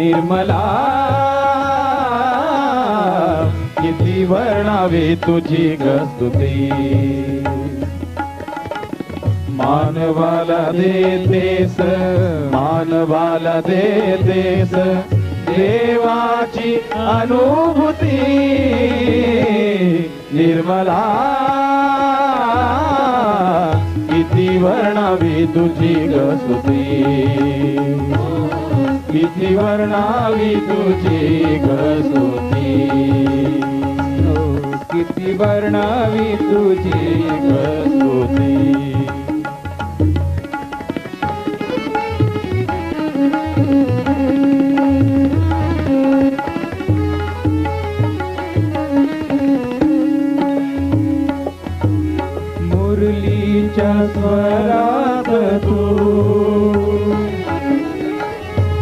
निर्मला किती वर्णावी तुझी ग स्तुती. मानवाला देतेस, मानवाला देतेस देवाची अनुभूती. निर्मला किती वर्णावी तुझी ग स्तुती. किती वर्णावी तुझी ग स्तुती. किती वर्णावी तुझी ग स्तुती. मुरलीच्या स्वरात तू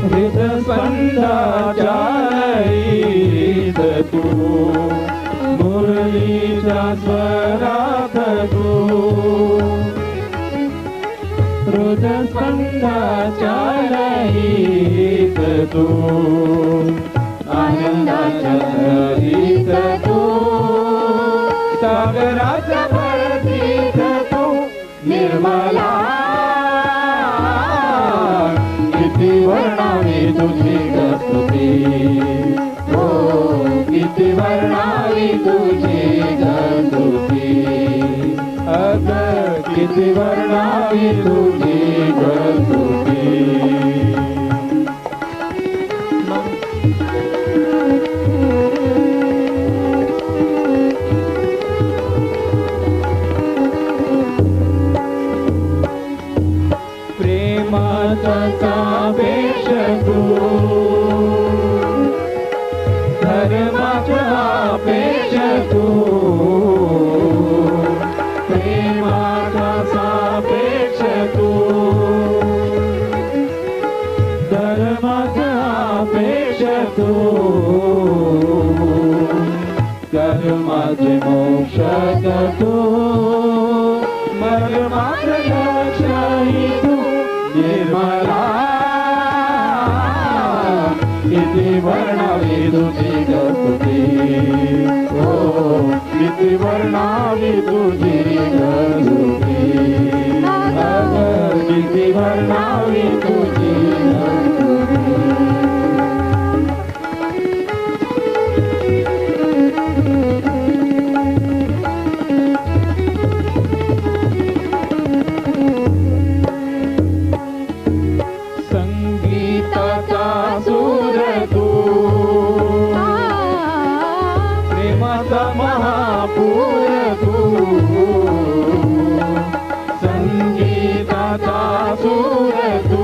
हृदस्पंदाच्या लयीत तू. मुरलीच्या स्वरात तू हृदस्पंदाच्या लयीत तू. आनंदाच्या लयीत तू सागराच्या भरतीत तू. निर्मला किती वर्णावी तुझी ग स्तुती. हो किती वर्णावी तुझी ग स्तुती. अग किती वर्णावी तुझी ग स्तुती. सापेक्ष तू धर्माच्या अपेक्ष तू. प्रेमाचा सापेक्ष तू धर्माचा अपेक्ष तू. कर्माचे मोक्षक तू मर्माचे लक्षही तू. निर्मला किती वर्णावी तुझी ग स्तुती. हो किती वर्णावी तुझी ग स्तुती. किती वर्णावी तुझी ग स्तुती. महापूर तू संगीताचा सूर तू.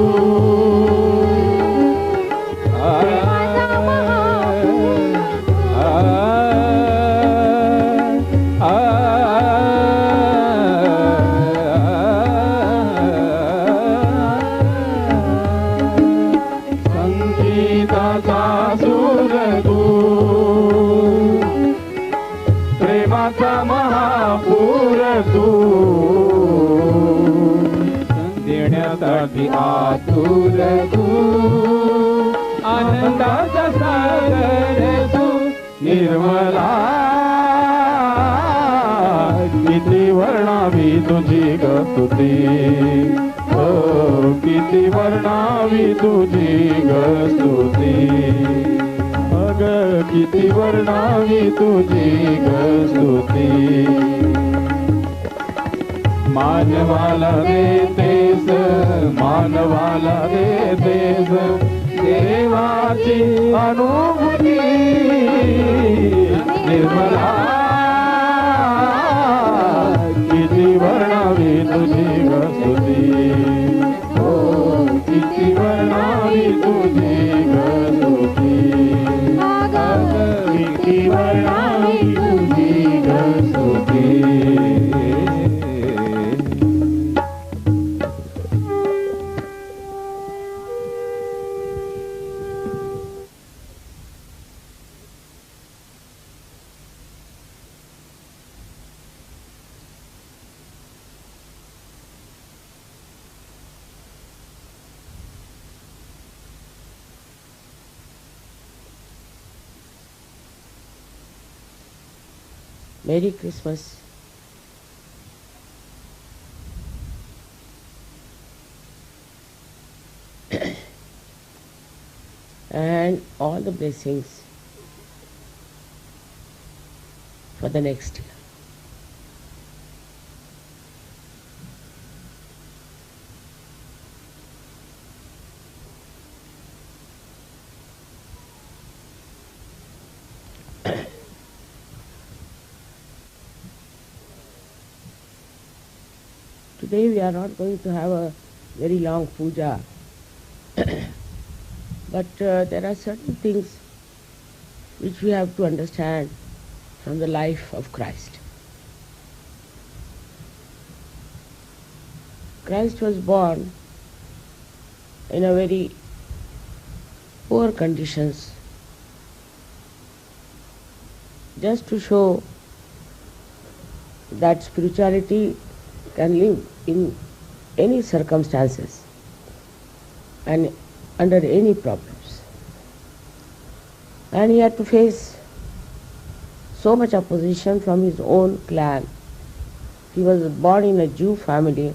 संगीताचा सूर तू प्रेमाचा महापूर तू. देण्यासाठी आतुर तू आनंदाचा सागर तू. निर्मला किती वर्णावी तुझी ग स्तुती. हो किती वर्णावी तुझी ग स्तुती. अग किती वर्णावी तुझी ग स्तुती. मानवाला देतेस, मानवाला देतेस देवाची अनुभूती. निर्मला किती वर्णावी तुझी ग स्तुती. हो किती वर्णावी तुझी ग स्तुती. किती वर्णावी तुझी ग स्तुती. Merry Christmas. And all the blessings for the next year. Today we are not going to have a very long puja, but there are certain things which we have to understand from the life of Christ. Christ was born in a very poor conditions, just to show that spirituality can live in any circumstances and under any problems. And he had to face so much opposition from his own clan. He was born in a Jew family,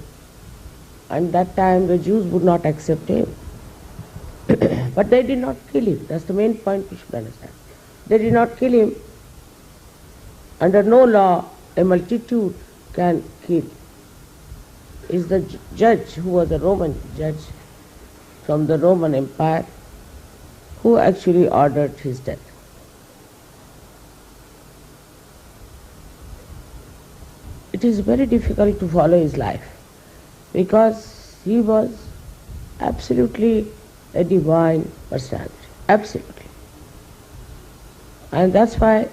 and that time the Jews would not accept him. But they did not kill him. That's the main point we should understand. They did not kill him. Under no law a multitude can kill. Is the judge, who was a Roman judge from the Roman Empire, who actually ordered his death. It is very difficult to follow his life because he was absolutely a divine personality, absolutely. And that's why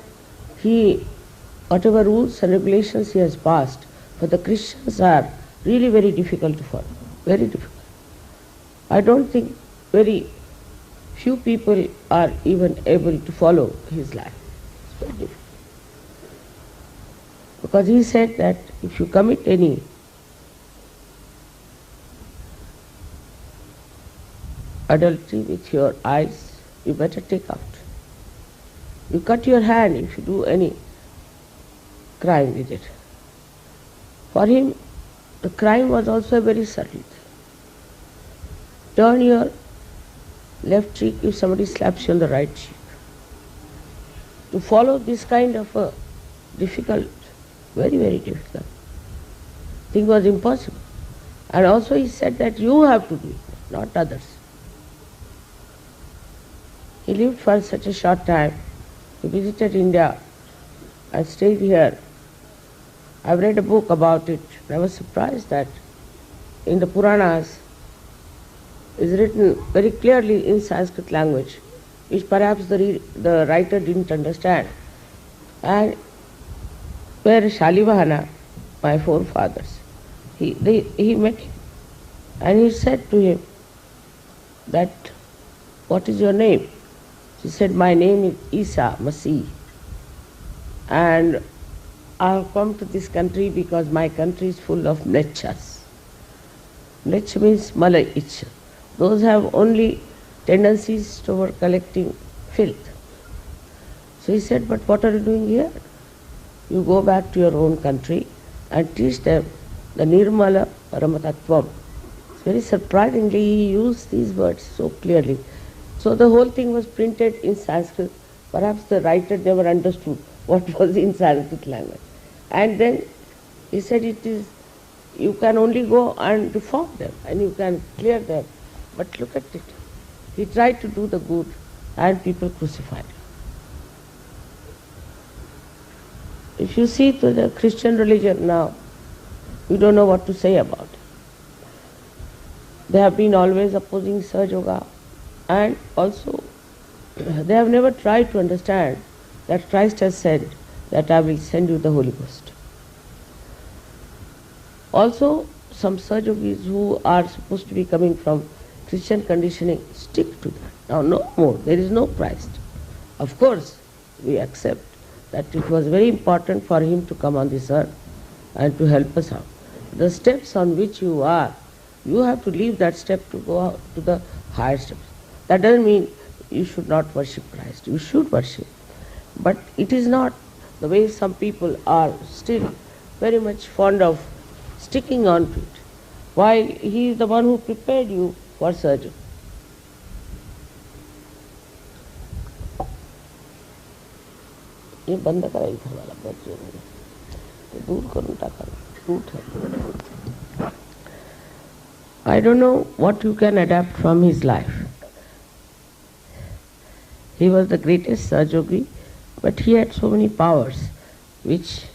whatever rules and regulations he has passed for the Christians are really very difficult to follow, very difficult. I don't think very few people are even able to follow his life. It's very difficult. Because he said that if you commit any adultery with your eyes, you better take out. You cut your hand if you do any crime with it. For him, the crime was also a very subtle thing. Turn your left cheek if somebody slaps you on the right cheek. To follow this kind of a difficult, very, very difficult thing was impossible. And also he said that you have to do it, not others. He lived for such a short time. He visited India and stayed here. I've read a book about it. I was surprised that in the Puranas is written very clearly in Sanskrit language, which perhaps the writer didn't understand. And where Shalivahana, my forefathers, he met him and he said to him that, what is your name? He said, my name is Isa Masih, and I have come to this country because my country is full of mlechas. Mlech means malai. Those have only tendencies toward collecting filth. So he said, but what are you doing here? You go back to your own country and teach them the Nirmala Paramatatvam. It's very surprisingly he used these words so clearly. So the whole thing was printed in Sanskrit. Perhaps the writer never understood what was in Sanskrit language. And then he said you can only go and reform them and you can clear them. But look at it. He tried to do the good and people crucified him. If you see to the Christian religion now, you don't know what to say about it. They have been always opposing Sahaja Yoga, and also they have never tried to understand that Christ has said that I will send you the Holy Ghost. Also, some Sahaja Yogis who are supposed to be coming from Christian conditioning stick to that. Now no more, there is no Christ. Of course, we accept that it was very important for him to come on this earth and to help us out. The steps on which you are, you have to leave that step to go out to the higher steps. That doesn't mean you should not worship Christ. You should worship. But it is not the way some people are still very much fond of sticking on to it, while he is the one who prepared you for surgery. ये बंद करा इधर वाला बहुत जोर है, तो दूर करूँ टाका रूट है. I don't know what you can adapt from his life. He was the greatest Sahajogi, but he had so many powers which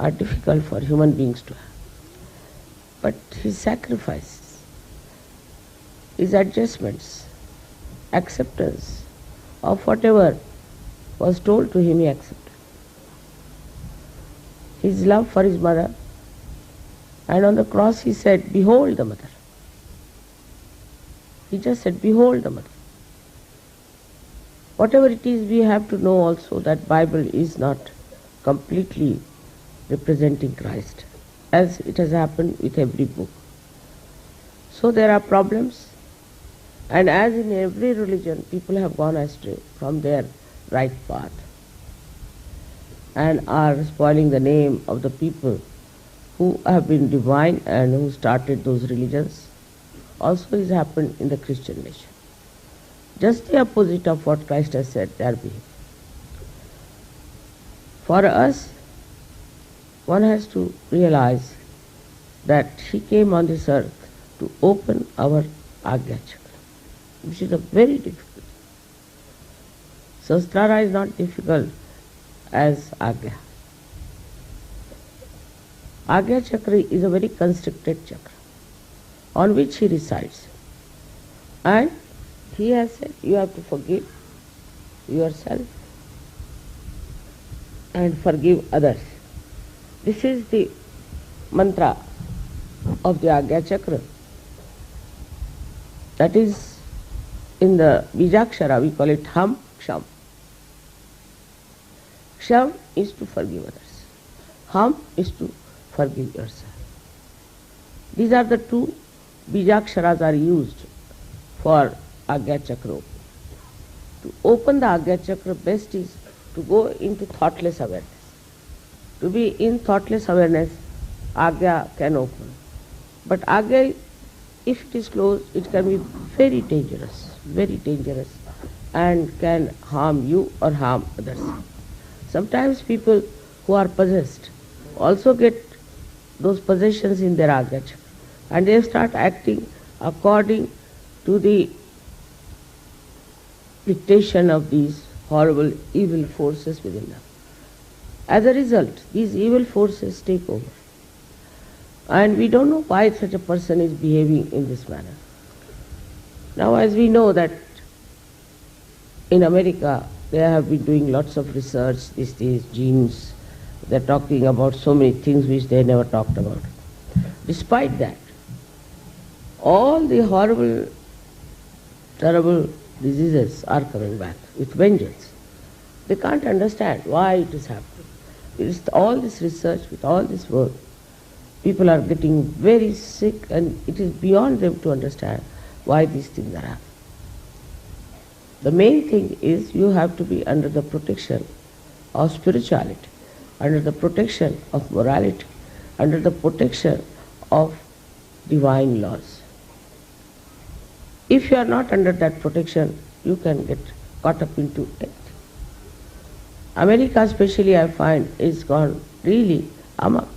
are difficult for human beings to have. But his sacrifices, his adjustments, acceptance of whatever was told to him, he accepted. His love for his mother, and on the cross he said, "Behold the mother." He just said, "Behold the mother." Whatever it is, we have to know also that Bible is not completely representing Christ, as it has happened with every book. So there are problems, and as in every religion, people have gone astray from their right path and are spoiling the name of the people who have been divine and who started those religions. Also has happened in the Christian nation. Just the opposite of what Christ has said they are being. For us, one has to realize that he came on this earth to open our Agya Chakra, which is a very difficult. Sahasrara is not difficult as Agya. Agya Chakra is a very constricted chakra on which he resides. And he has said you have to forgive yourself and forgive others. This is the mantra of the Agya Chakra. That is in the Bijakshara, we call it Ham Ksham. Ksham is to forgive others. Ham is to forgive yourself. These are the two Bijaksharas are used for Agya Chakra. To open the Agya Chakra, best is to go into thoughtless awareness. To be in thoughtless awareness, Agya can open. But Agya, if it is closed, it can be very dangerous, and can harm you or harm others. Sometimes people who are possessed also get those possessions in their Agya Chakra, and they start acting according to the dictation of these horrible evil forces within them. As a result, these evil forces take over. And we don't know why such a person is behaving in this manner. Now, as we know that in America, they have been doing lots of research, these genes, they're talking about so many things which they never talked about. Despite that, all the horrible, terrible diseases are coming back with vengeance. They can't understand why it is happening. With all this research, with all this work, people are getting very sick, and it is beyond them to understand why these things are happening. The main thing is you have to be under the protection of spirituality, under the protection of morality, under the protection of divine laws. If you are not under that protection, you can get caught up into it. America especially, I find, is gone really amok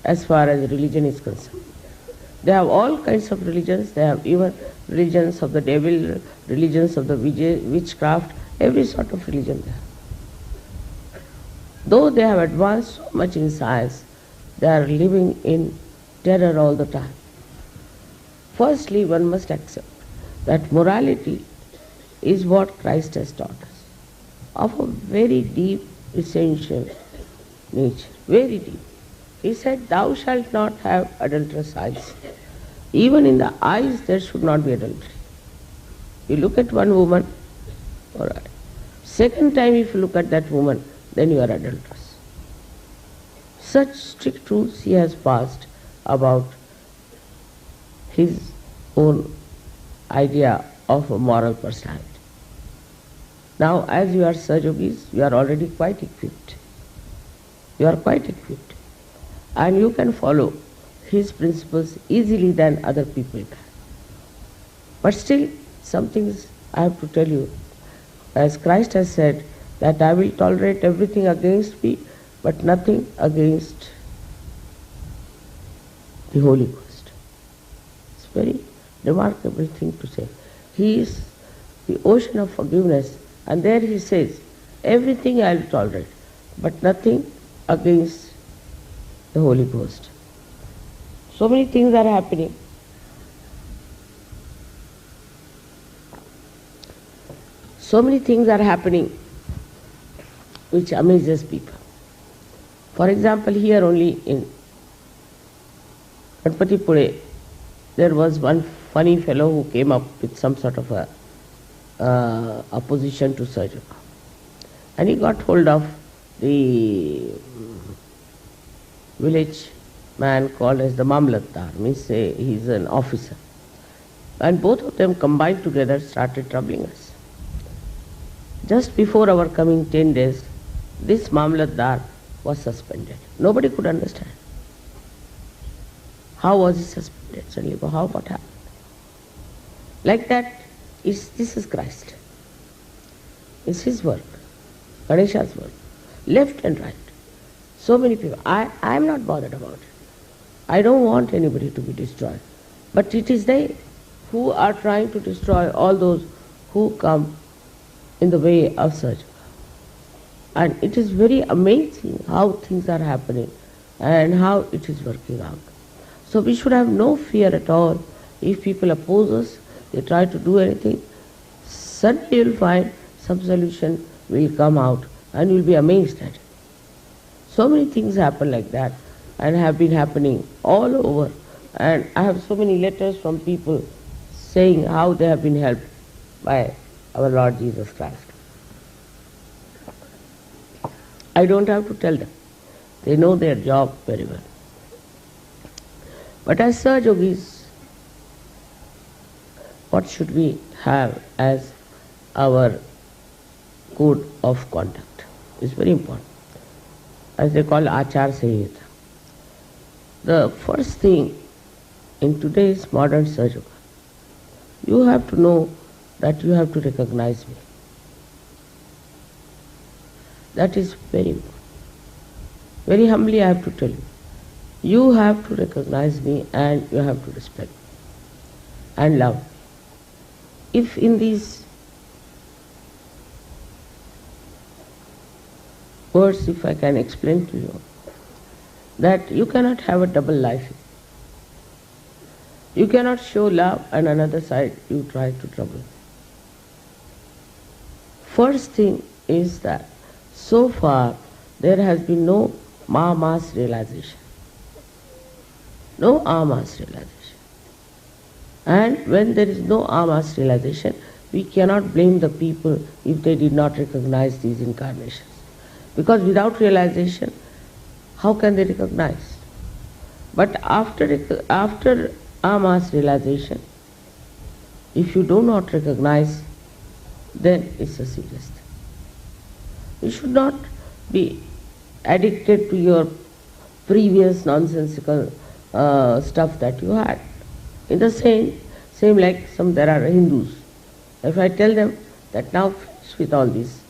as far as religion is concerned. They have all kinds of religions. They have even religions of the devil, religions of the witchcraft, every sort of religion they have. Though they have advanced so much in science, they are living in terror all the time. Firstly, one must accept that morality is what Christ has taught us, of a very deep, essential nature, very deep. He said, "Thou shalt not have adulterous eyes." Even in the eyes there should not be adultery. You look at one woman, all right. Second time if you look at that woman, then you are adulterous. Such strict rules he has passed about his own idea of a moral personality. Now, as you are Sahajogis, you are already quite equipped. You are quite equipped. And you can follow his principles easily than other people can. But still, some things I have to tell you. As Christ has said, that I will tolerate everything against me, but nothing against the Holy Ghost. It's a very remarkable thing to say. He is the ocean of forgiveness, and there he says, everything I will tolerate, but nothing against the Holy Ghost. So many things are happening. So many things are happening which amazes people. For example, here only in Ganpatipure, there was one funny fellow who came up with some sort of a opposition to Sahaja. And he got hold of the village man called as the Mamlatdar, means he's an officer. And both of them combined together started troubling us. Just before our coming 10 days, this Mamlatdar was suspended. Nobody could understand. How was he suspended suddenly? What happened? Like that, this is Christ. It's his work, Ganesha's work, left and right. So many people. I am not bothered about it. I don't want anybody to be destroyed. But it is they who are trying to destroy all those who come in the way of Sahaja. And it is very amazing how things are happening and how it is working out. So we should have no fear at all. If people oppose us, they try to do anything, suddenly you will find some solution will come out and you will be amazed at it. So many things happen like that and have been happening all over. And I have so many letters from people saying how they have been helped by our Lord Jesus Christ. I don't have to tell them. They know their job very well. But as Sahaja Yogis, what should we have as our code of conduct? It's very important. As they call Achar Sanhita. The first thing in today's modern Sahaja Yoga, you have to know that you have to recognize me. That is very important. Very humbly I have to tell you. You have to recognize me and you have to respect me and love me. If in these words, if I can explain to you, that you cannot have a double life. You cannot show love and another side you try to trouble. First thing is that so far there has been no mass realization. No mass realization. And when there is no mass realization, we cannot blame the people if they did not recognize these incarnations. Because without realization, how can they recognize? But after mass realization, if you do not recognize, then it's a serious thing. You should not be addicted to your previous nonsensical stuff that you had. In the same like there are Hindus. If I tell them that now finish with all these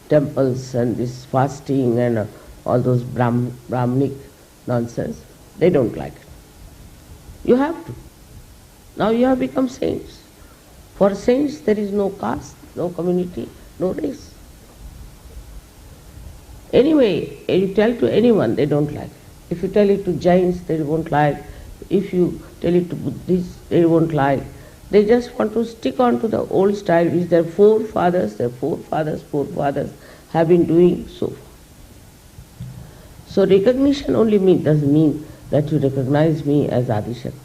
temples and this fasting and all those Brahmanic nonsense, they don't like it. You have to. Now you have become saints. For saints there is no caste, no community, no race. Anyway, you tell to anyone, they don't like it. If you tell it to Jains, they won't like. If you tell it to Buddhists, they won't like. They just want to stick on to the old style which their forefathers have been doing so far. So recognition only doesn't mean that you recognize me as Adi Shakti.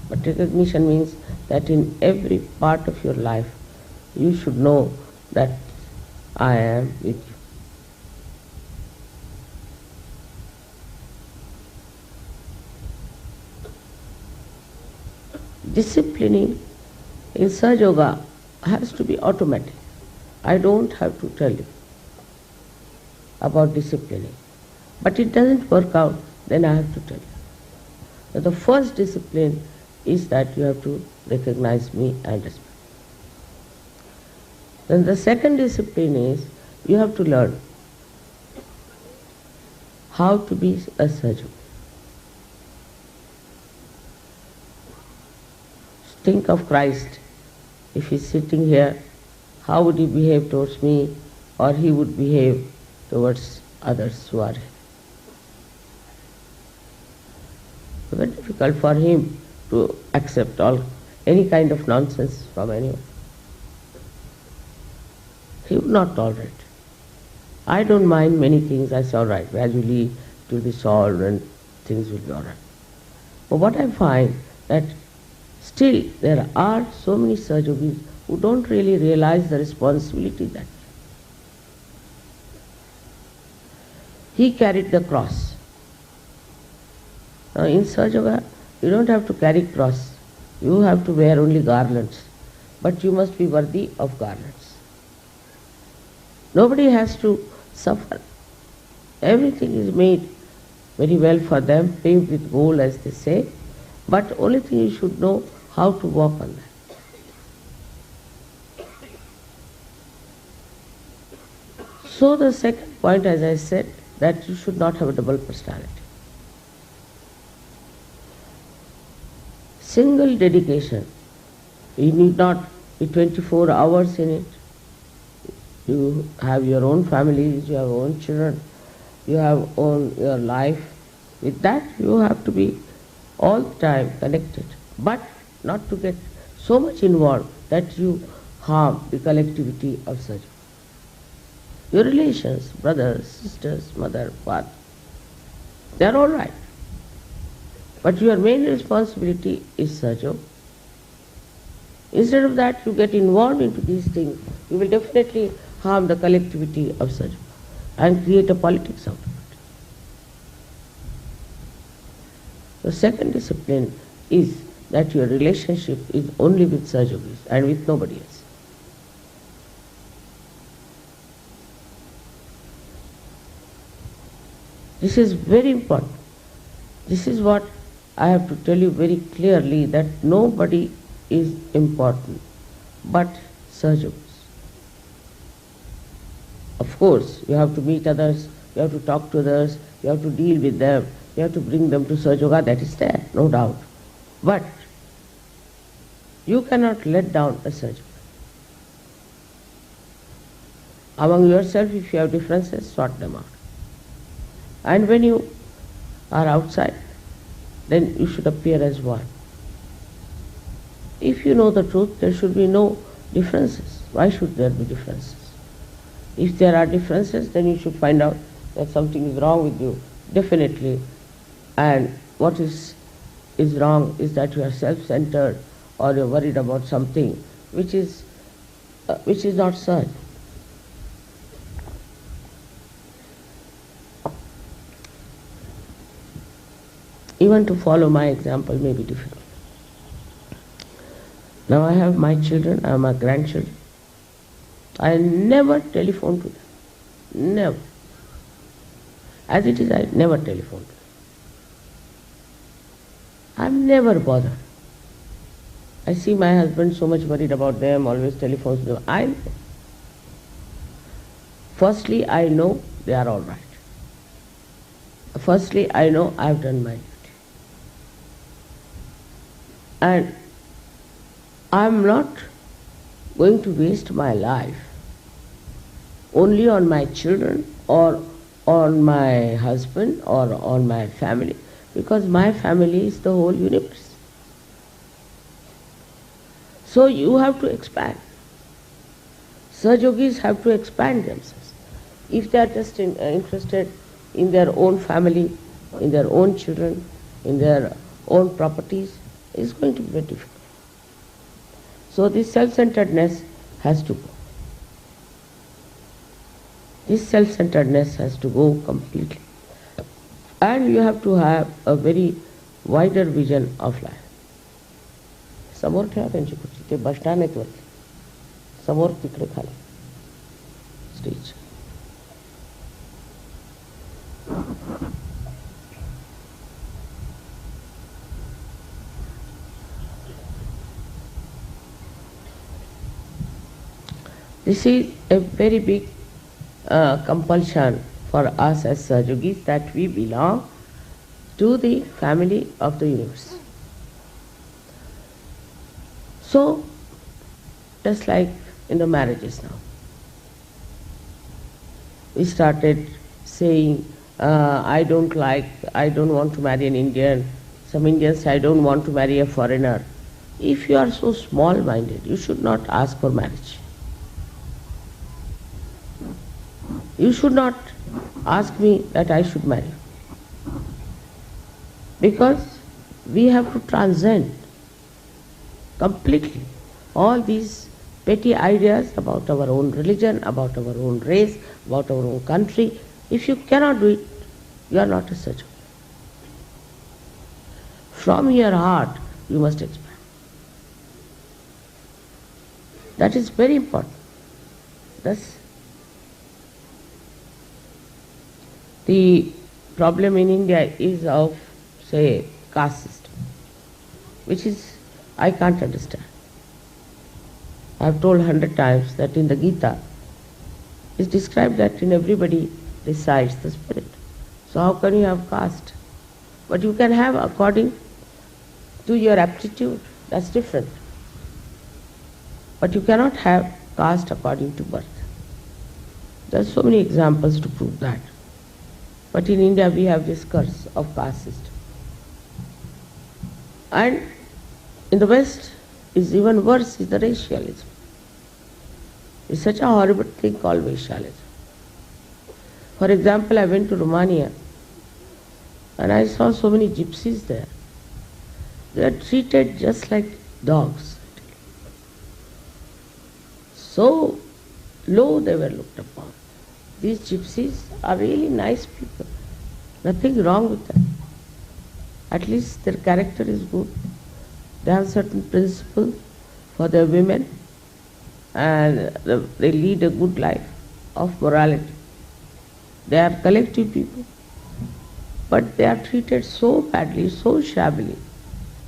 But recognition means that in every part of your life, you should know that I am with you. Disciplining in Sahaja Yoga has to be automatic. I don't have to tell you. about disciplining. But it doesn't work out, then I have to tell you. So the first discipline is that you have to recognize me and respect. Then the second discipline is you have to learn how to be a Sahaja. Think of Christ. If he's sitting here, how would he behave towards me, or he would behave towards others who are here? It's very difficult for him to accept any kind of nonsense from anyone. He would not tolerate. I don't mind many things. I say, all right, gradually it will be solved and things will be all right. But what I find that still there are so many Sahajogis who don't really realize the responsibility that he carried the cross. Now in Sahaja, you don't have to carry cross. You have to wear only garlands. But you must be worthy of garlands. Nobody has to suffer. Everything is made very well for them, paved with gold as they say. But only thing you should know how to walk on that. So the second point, as I said, that you should not have a double personality. Single dedication. You need not be 24 hours in it. You have your own families, you have your own children, you have your life. With that you have to be all the time connected, but not to get so much involved that you harm the collectivity of Sahaja. Your relations, brothers, sisters, mother, father, they are all right. But your main responsibility is Sahaja. Instead of that, you get involved into these things, you will definitely harm the collectivity of Sahaja and create a politics out of it. The second discipline is that your relationship is only with Sahajogis and with nobody else. This is very important. This is what I have to tell you very clearly, that nobody is important but Sahajogis. Of course, you have to meet others, you have to talk to others, you have to deal with them, you have to bring them to Sahaja, that is there, no doubt. But you cannot let down a Sahaja. Among yourself, if you have differences, sort them out. And when you are outside, then you should appear as one. If you know the truth, there should be no differences. Why should there be differences? If there are differences, then you should find out that something is wrong with you, definitely. And what is wrong is that you are self-centered, or you are worried about something which is not such. Even to follow my example may be difficult. Now I have my children, I have my grandchildren. I never telephone to them. Never. As it is, I never telephone to them. I'm never bothered. I see my husband so much worried about them, always telephones to them. Firstly, I know they are all right. Firstly, I know I've done my duty. And I'm not going to waste my life only on my children or on my husband or on my family, because my family is the whole universe. So you have to expand. Sahajogis have to expand themselves. If they are just interested in their own family, in their own children, in their own properties, it's going to be very difficult. So this self-centeredness has to go. This self-centeredness has to go completely. And you have to have a very wider vision of life. समोर ठेवा त्यांची खुर्ची, ते bus stand आहेत वरती, समोर तिकडे खाली stage. This is a very big compulsion for us as Sahajogis that we belong to the family of the universe. So, just like in the marriages now, we started saying, I don't want to marry an Indian. Some Indians say, I don't want to marry a foreigner. If you are so small-minded, you should not ask for marriage. You should not ask me that I should marry. Because we have to transcend completely all these petty ideas about our own religion, about our own race, about our own country. If you cannot do it, you are not a Sahajogi. From your heart, you must expand. That is very important. Thus, the problem in India is of, say, caste system, which is, I can't understand. I have told 100 times that in the Gita, it's described that in everybody resides the spirit. So how can you have caste? But you can have according to your aptitude, that's different. But you cannot have caste according to birth. There are so many examples to prove that. But in India we have this curse of caste system. And in the West is even worse, is the racialism. It's such a horrible thing called Vaishalism. For example, I went to Romania and I saw so many gypsies there. They are treated just like dogs. So low they were looked upon. These gypsies are really nice people. Nothing wrong with them. At least their character is good. They have certain principles for their women and they lead a good life of morality. They are collective people. But they are treated so badly, so shabbily,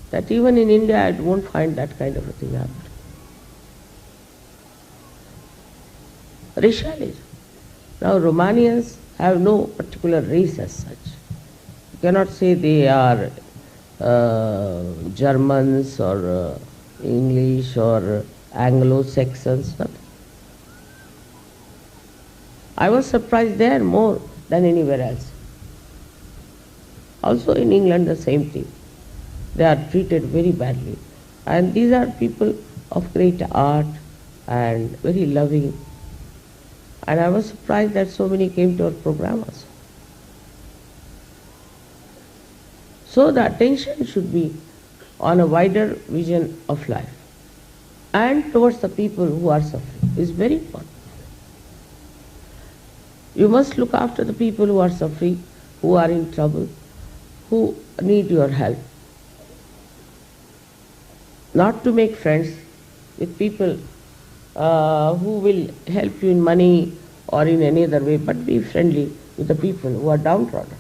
that even in India I won't find that kind of a thing happening. Racialism. Now Romanians have no particular race as such. You cannot say they are Germans or English or Anglo-Saxons, nothing. I was surprised there more than anywhere else. Also in England the same thing. They are treated very badly. And these are people of great art and very loving. And I was surprised that so many came to our program also. So the attention should be on a wider vision of life and towards the people who are suffering. It's very important. You must look after the people who are suffering, who are in trouble, who need your help. Not to make friends with people who will help you in money or in any other way, but be friendly with the people who are downtrodden.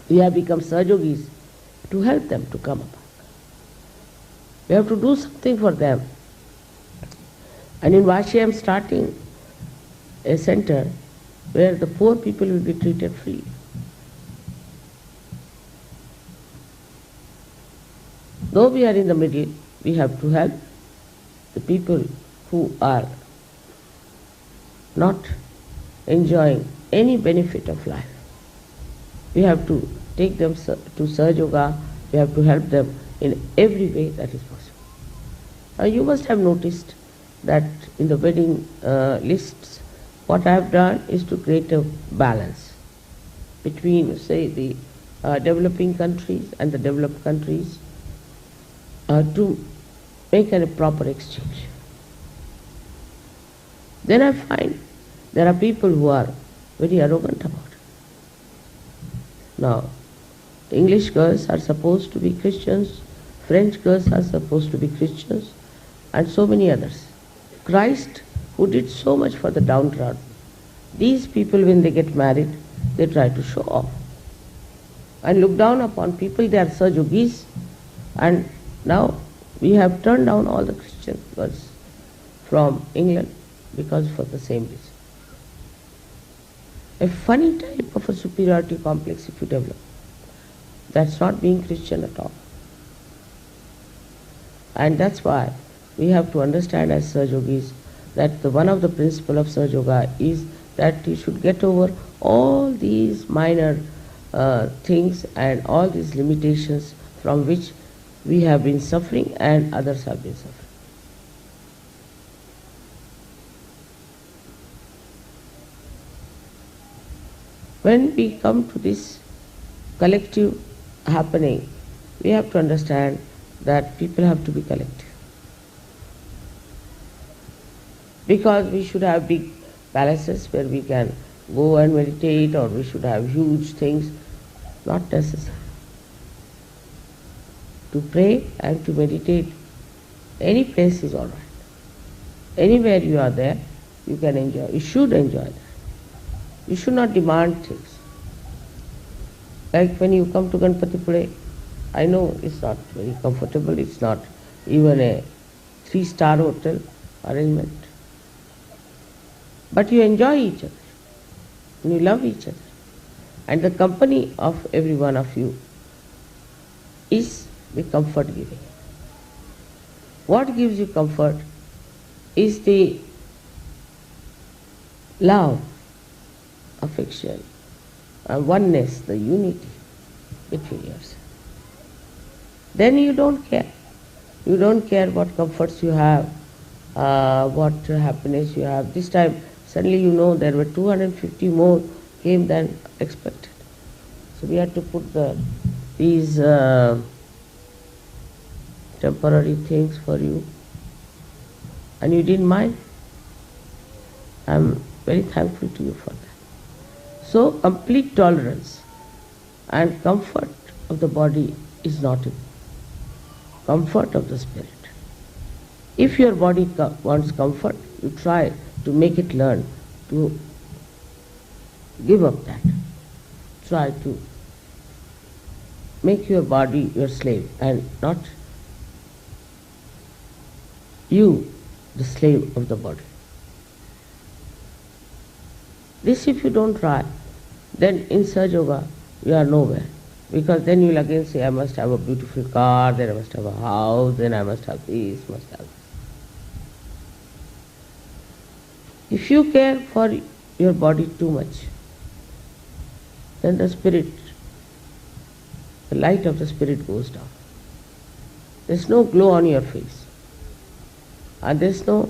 We have become Sahajogis to help them to come up. We have to do something for them. And in Vashi I am starting a center where the poor people will be treated free. Though we are in the middle, we have to help the people who are not enjoying any benefit of life. We have to take them to Sahaja. We have to help them in every way that is possible. You must have noticed that in the wedding lists, what I have done is to create a balance between, say, the developing countries and the developed countries to make a proper exchange. Then I find there are people who are very arrogant about it. Now, English girls are supposed to be Christians, French girls are supposed to be Christians, and so many others. Christ, who did so much for the downtrodden, these people, when they get married, they try to show off and look down upon people. They are Sahajogis, and now we have turned down all the Christian girls from England because for the same reason. A funny type of a superiority complex if you develop. That's not being Christian at all. And that's why we have to understand as Sahaja Yogis that one of the principles of Sahaja Yoga is that you should get over all these minor things and all these limitations from which we have been suffering and others have been suffering. When we come to this collective happening, we have to understand that people have to be collective. Because we should have big palaces where we can go and meditate, or we should have huge things, not necessary. To pray and to meditate, any place is all right. Anywhere you are there, you can enjoy. You should enjoy that. You should not demand things. Like when you come to Ganpatipule, I know it's not very comfortable, it's not even a 3-star hotel arrangement. But you enjoy each other, and you love each other. And the company of every one of you is the comfort giving. What gives you comfort is the love, affection, oneness, the unity between yourselves. Then you don't care. You don't care what comforts you have, what happiness you have. This time, suddenly you know there were 250 more came than expected. So we had to put these temporary things for you. And you didn't mind. I'm very thankful to you for that. So complete tolerance and comfort of the body is not it. Comfort of the spirit. If your body wants comfort, you try to make it learn to give up that. Try to make your body your slave and not you the slave of the body. This if you don't try, then in Sahaja Yoga you are nowhere. Because then you will again say, I must have a beautiful car, then I must have a house, then I must have this, must have this. If you care for your body too much, then the spirit, the light of the spirit goes down. There's no glow on your face. And there's no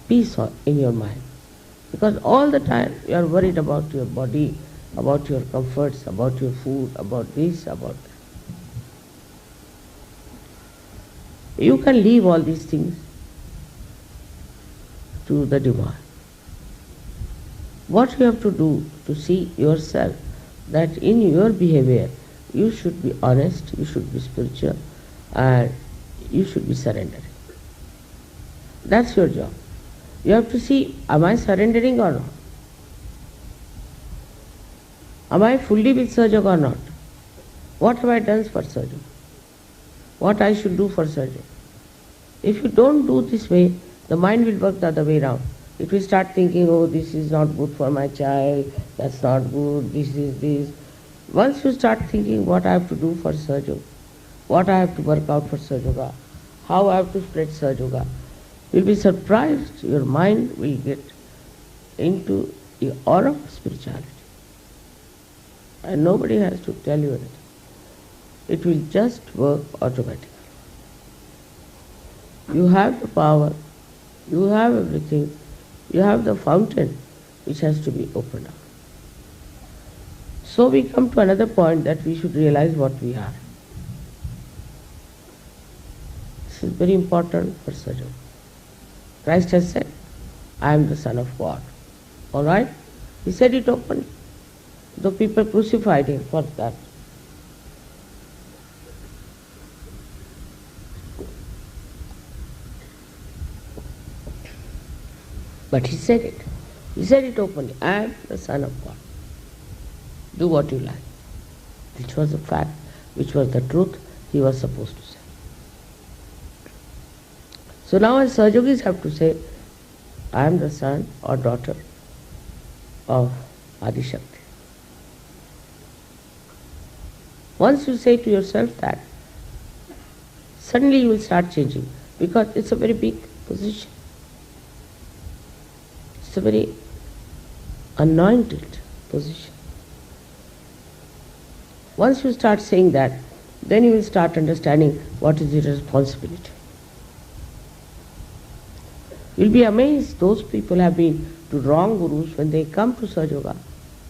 peace in your mind. Because all the time you are worried about your body, about your comforts, about your food, about this, about that. You can leave all these things to the divine. What you have to do to see yourself that in your behavior you should be honest, you should be spiritual, and you should be surrendering. That's your job. You have to see, am I surrendering or not? Am I fully with Sahaja Yoga or not? What have I done for Sahaja Yoga? What I should do for Sahaja Yoga? If you don't do this way, the mind will work the other way around. It will start thinking, oh, this is not good for my child, that's not good, this is this. Once you start thinking what I have to do for Sahaja Yoga, what I have to work out for Sahaja Yoga, how I have to spread Sahaja Yoga, you'll be surprised, your mind will get into the aura of spirituality. And nobody has to tell you anything. It will just work automatically. You have the power, you have everything, you have the fountain which has to be opened up. So we come to another point that we should realize what we are. This is very important for Sahaja Yoga. Christ has said, I am the Son of God. Alright? He said it openly. Though people crucified him for that. But he said it. He said it openly. I am the Son of God. Do what you like. Which was the fact, which was the truth he was supposed to say. So now as Sahajogis have to say, I am the son or daughter of Adi Shakti. Once you say to yourself that, suddenly you will start changing, because it's a very big position. It's a very anointed position. Once you start saying that, then you will start understanding what is your responsibility. You'll be amazed, those people have been to wrong gurus, when they come to Sahaja Yoga,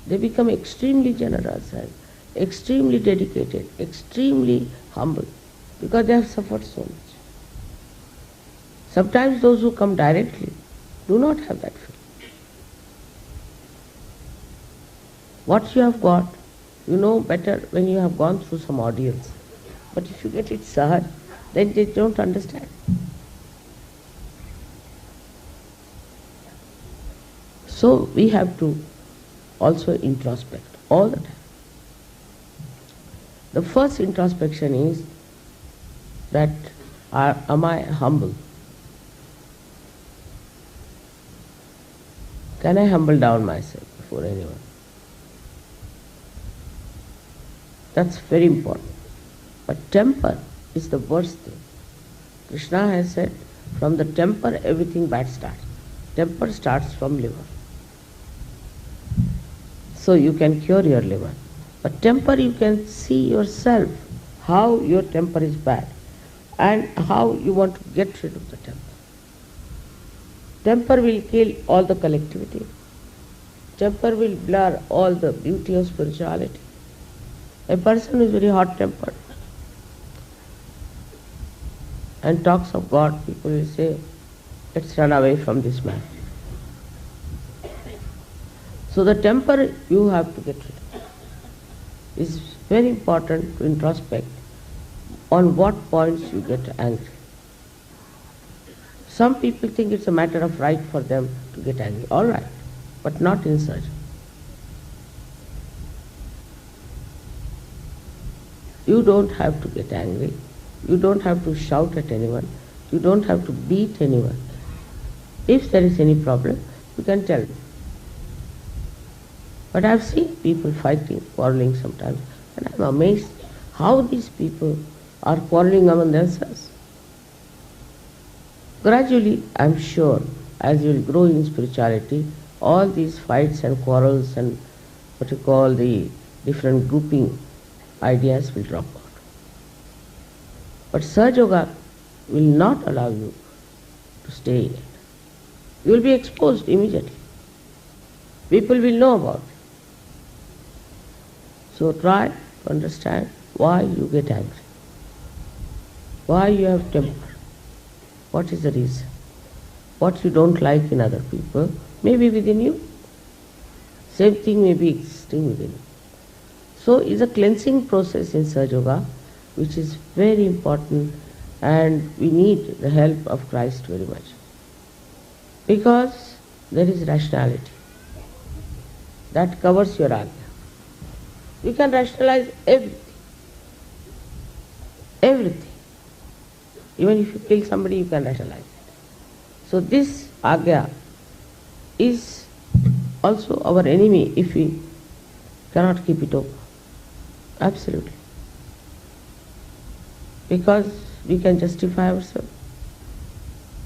they become extremely generous and extremely dedicated, extremely humble, because they have suffered so much. Sometimes those who come directly do not have that feeling. What you have got, you know better when you have gone through some ordeals. But if you get it sahaj, then they don't understand. So we have to also introspect all the time. The first introspection is that am I humble? Can I humble down myself before anyone? That's very important. But temper is the worst thing. Krishna has said, from the temper everything bad starts. Temper starts from liver. So you can cure your liver. But temper, you can see yourself how your temper is bad and how you want to get rid of the temper. Temper will kill all the collectivity. Temper will blur all the beauty of spirituality. A person who is very hot-tempered and talks of God, people will say, let's run away from this man. So the temper you have to get rid of. It's very important to introspect on what points you get angry. Some people think it's a matter of right for them to get angry. All right, but not in such. You don't have to get angry. You don't have to shout at anyone. You don't have to beat anyone. If there is any problem, you can tell me. But I've seen people fighting, quarreling sometimes, and I'm amazed how these people are quarreling among themselves. Gradually, I'm sure, as you will grow in spirituality, all these fights and quarrels and what you call the different grouping ideas will drop out. But Sahaja Yoga will not allow you to stay in it. You will be exposed immediately. People will know about it. So try to understand why you get angry, why you have temper, what is the reason, what you don't like in other people may be within you, same thing may be existing within you. So it's a cleansing process in Sahaja Yoga which is very important, and we need the help of Christ very much, because there is rationality that covers your agya. You can rationalize everything. Everything. Even if you kill somebody, you can rationalize it. So this agya is also our enemy if we cannot keep it open. Absolutely. Because we can justify ourselves.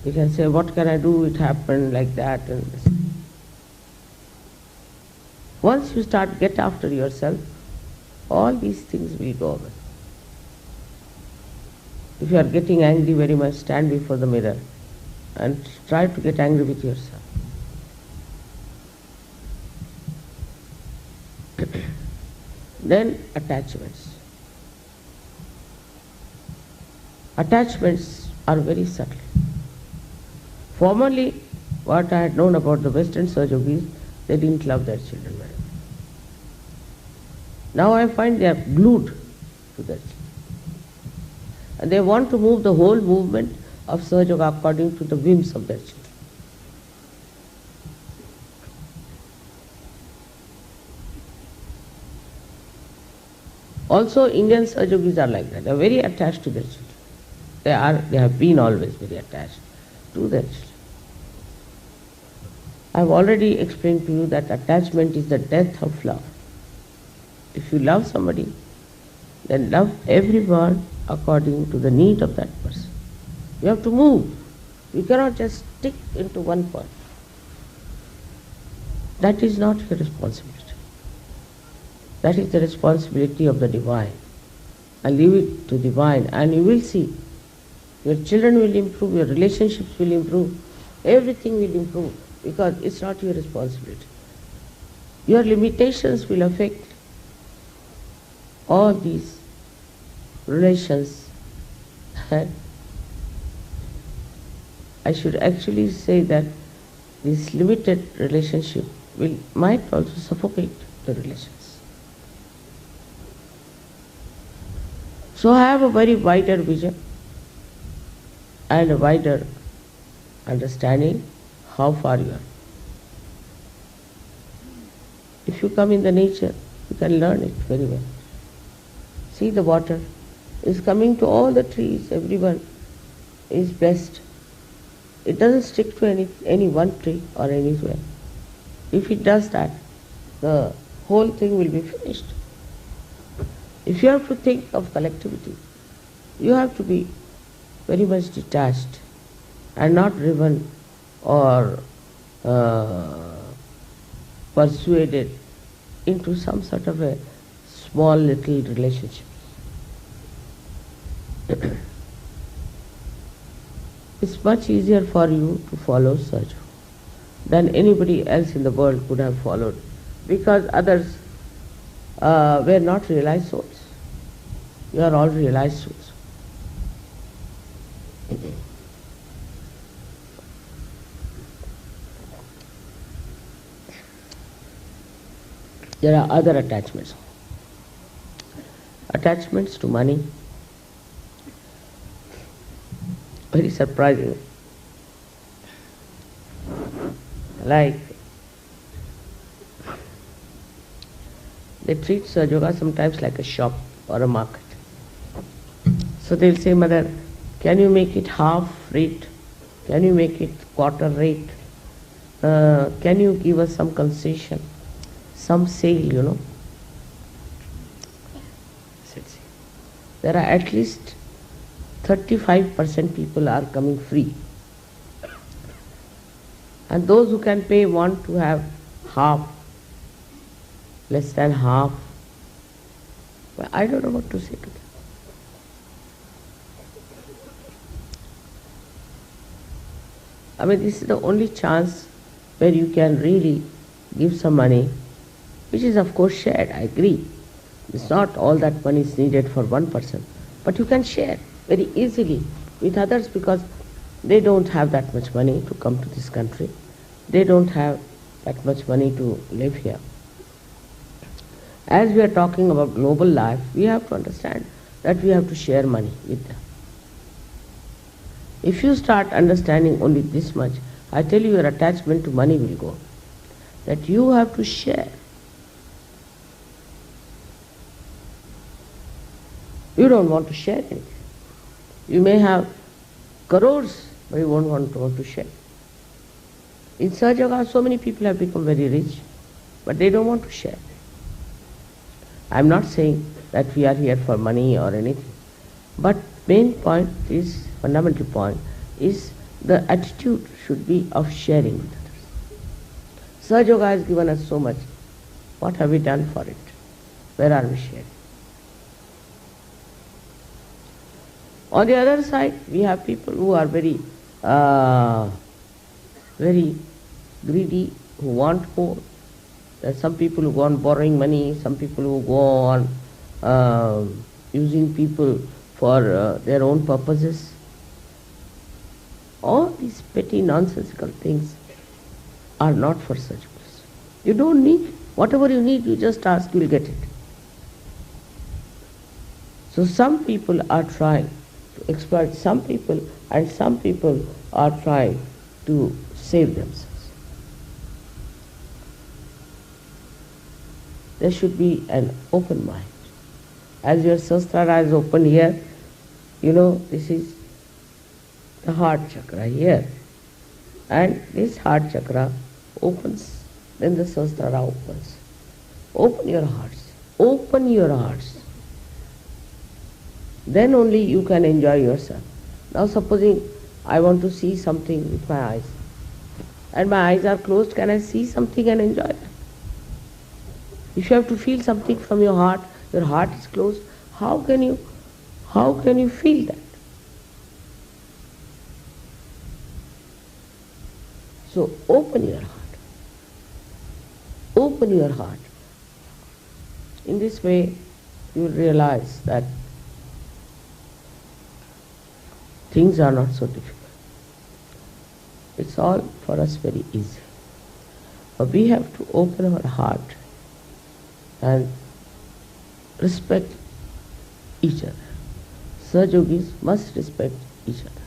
We can say, what can I do? It happened like that and this. Once you start get after yourself, all these things will go away. If you are getting angry very much, stand before the mirror and try to get angry with yourself. Then attachments. Attachments are very subtle. Formerly, what I had known about the Western Sahaja Yogis, they didn't love their children very much. Now I find they are glued to their children. And they want to move the whole movement of Sahaja Yoga according to the whims of their children. Also, Indian Sahaja Yogis are like that. They are very attached to their children. They have been always very attached. do that. I've already explained to you that attachment is the death of love. If you love somebody, then love everyone according to the need of that person. You have to move. You cannot just stick into one point. That is not your responsibility. That is the responsibility of the divine. And leave it to divine, and you will see your children will improve, your relationships will improve, everything will improve, because it's not your responsibility. Your limitations will affect all these relations. I should actually say that this limited relationship might also suffocate the relations. So I have a very wider vision and a wider understanding how far you are. If you come in the nature, you can learn it very well. See, the water is coming to all the trees, everyone is blessed. It doesn't stick to any one tree or anywhere. If it does that, the whole thing will be finished. If you have to think of collectivity, you have to be very much detached and not driven or persuaded into some sort of a small little relationship. It's much easier for you to follow Sahaja than anybody else in the world could have followed, because others were not realized souls. You are all realized souls. There are other attachments. Attachments to money. Very surprising. Like, they treat Sahaja Yoga sometimes like a shop or a market. So they'll say, Mother, can you make it half rate? Can you make it quarter rate? Can you give us some concession? Some sale, There are at least 35% people are coming free. And those who can pay want to have half, less than half. Well, I don't know what to say to them. I mean, this is the only chance where you can really give some money, which is of course shared, I agree. It's not all that money is needed for one person, but you can share very easily with others, because they don't have that much money to come to this country. They don't have that much money to live here. As we are talking about global life, we have to understand that we have to share money with them. If you start understanding only this much, I tell you, your attachment to money will go. That you have to share. You don't want to share anything. You may have crores, but you won't want to share. In Sahaja Yoga, so many people have become very rich, but they don't want to share. I'm not saying that we are here for money or anything, but main point is, fundamental point is, the attitude should be of sharing with others. Sahaja Yoga has given us so much. What have we done for it? Where are we sharing? On the other side, we have people who are very greedy, who want more. There are some people who go on borrowing money, some people who go on using people for their own purposes. All these petty nonsensical things are not for such person. You don't need, whatever you need, you just ask, you will get it. So some people are trying to exploit some people, and some people are trying to save themselves. There should be an open mind. As your Sahasrara is open here, this is the heart chakra here. And this heart chakra opens, then the Sahasrara opens. Open your hearts. Open your hearts. Then only you can enjoy yourself. Now supposing I want to see something with my eyes, and my eyes are closed, can I see something and enjoy it? If you have to feel something from your heart is closed, how can you feel that? So open your heart. Open your heart. In this way, you will realize that things are not so difficult. It's all for us very easy. But we have to open our heart and respect each other. Sahaja-yogis must respect each other.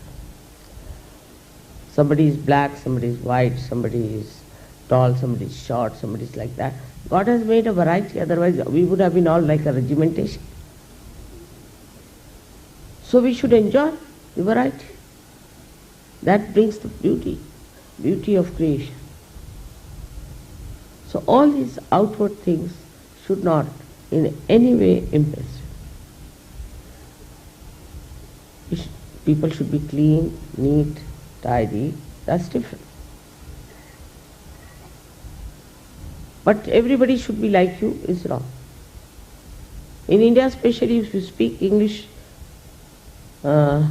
Somebody is black, somebody is white, somebody is tall, somebody is short, somebody is like that. God has made a variety, otherwise we would have been all like a regimentation. So we should enjoy the variety. That brings the beauty of creation. So all these outward things should not in any way impress you. People should be clean, neat, tidy, that's different. But everybody should be like you is wrong. In India especially, if you speak English not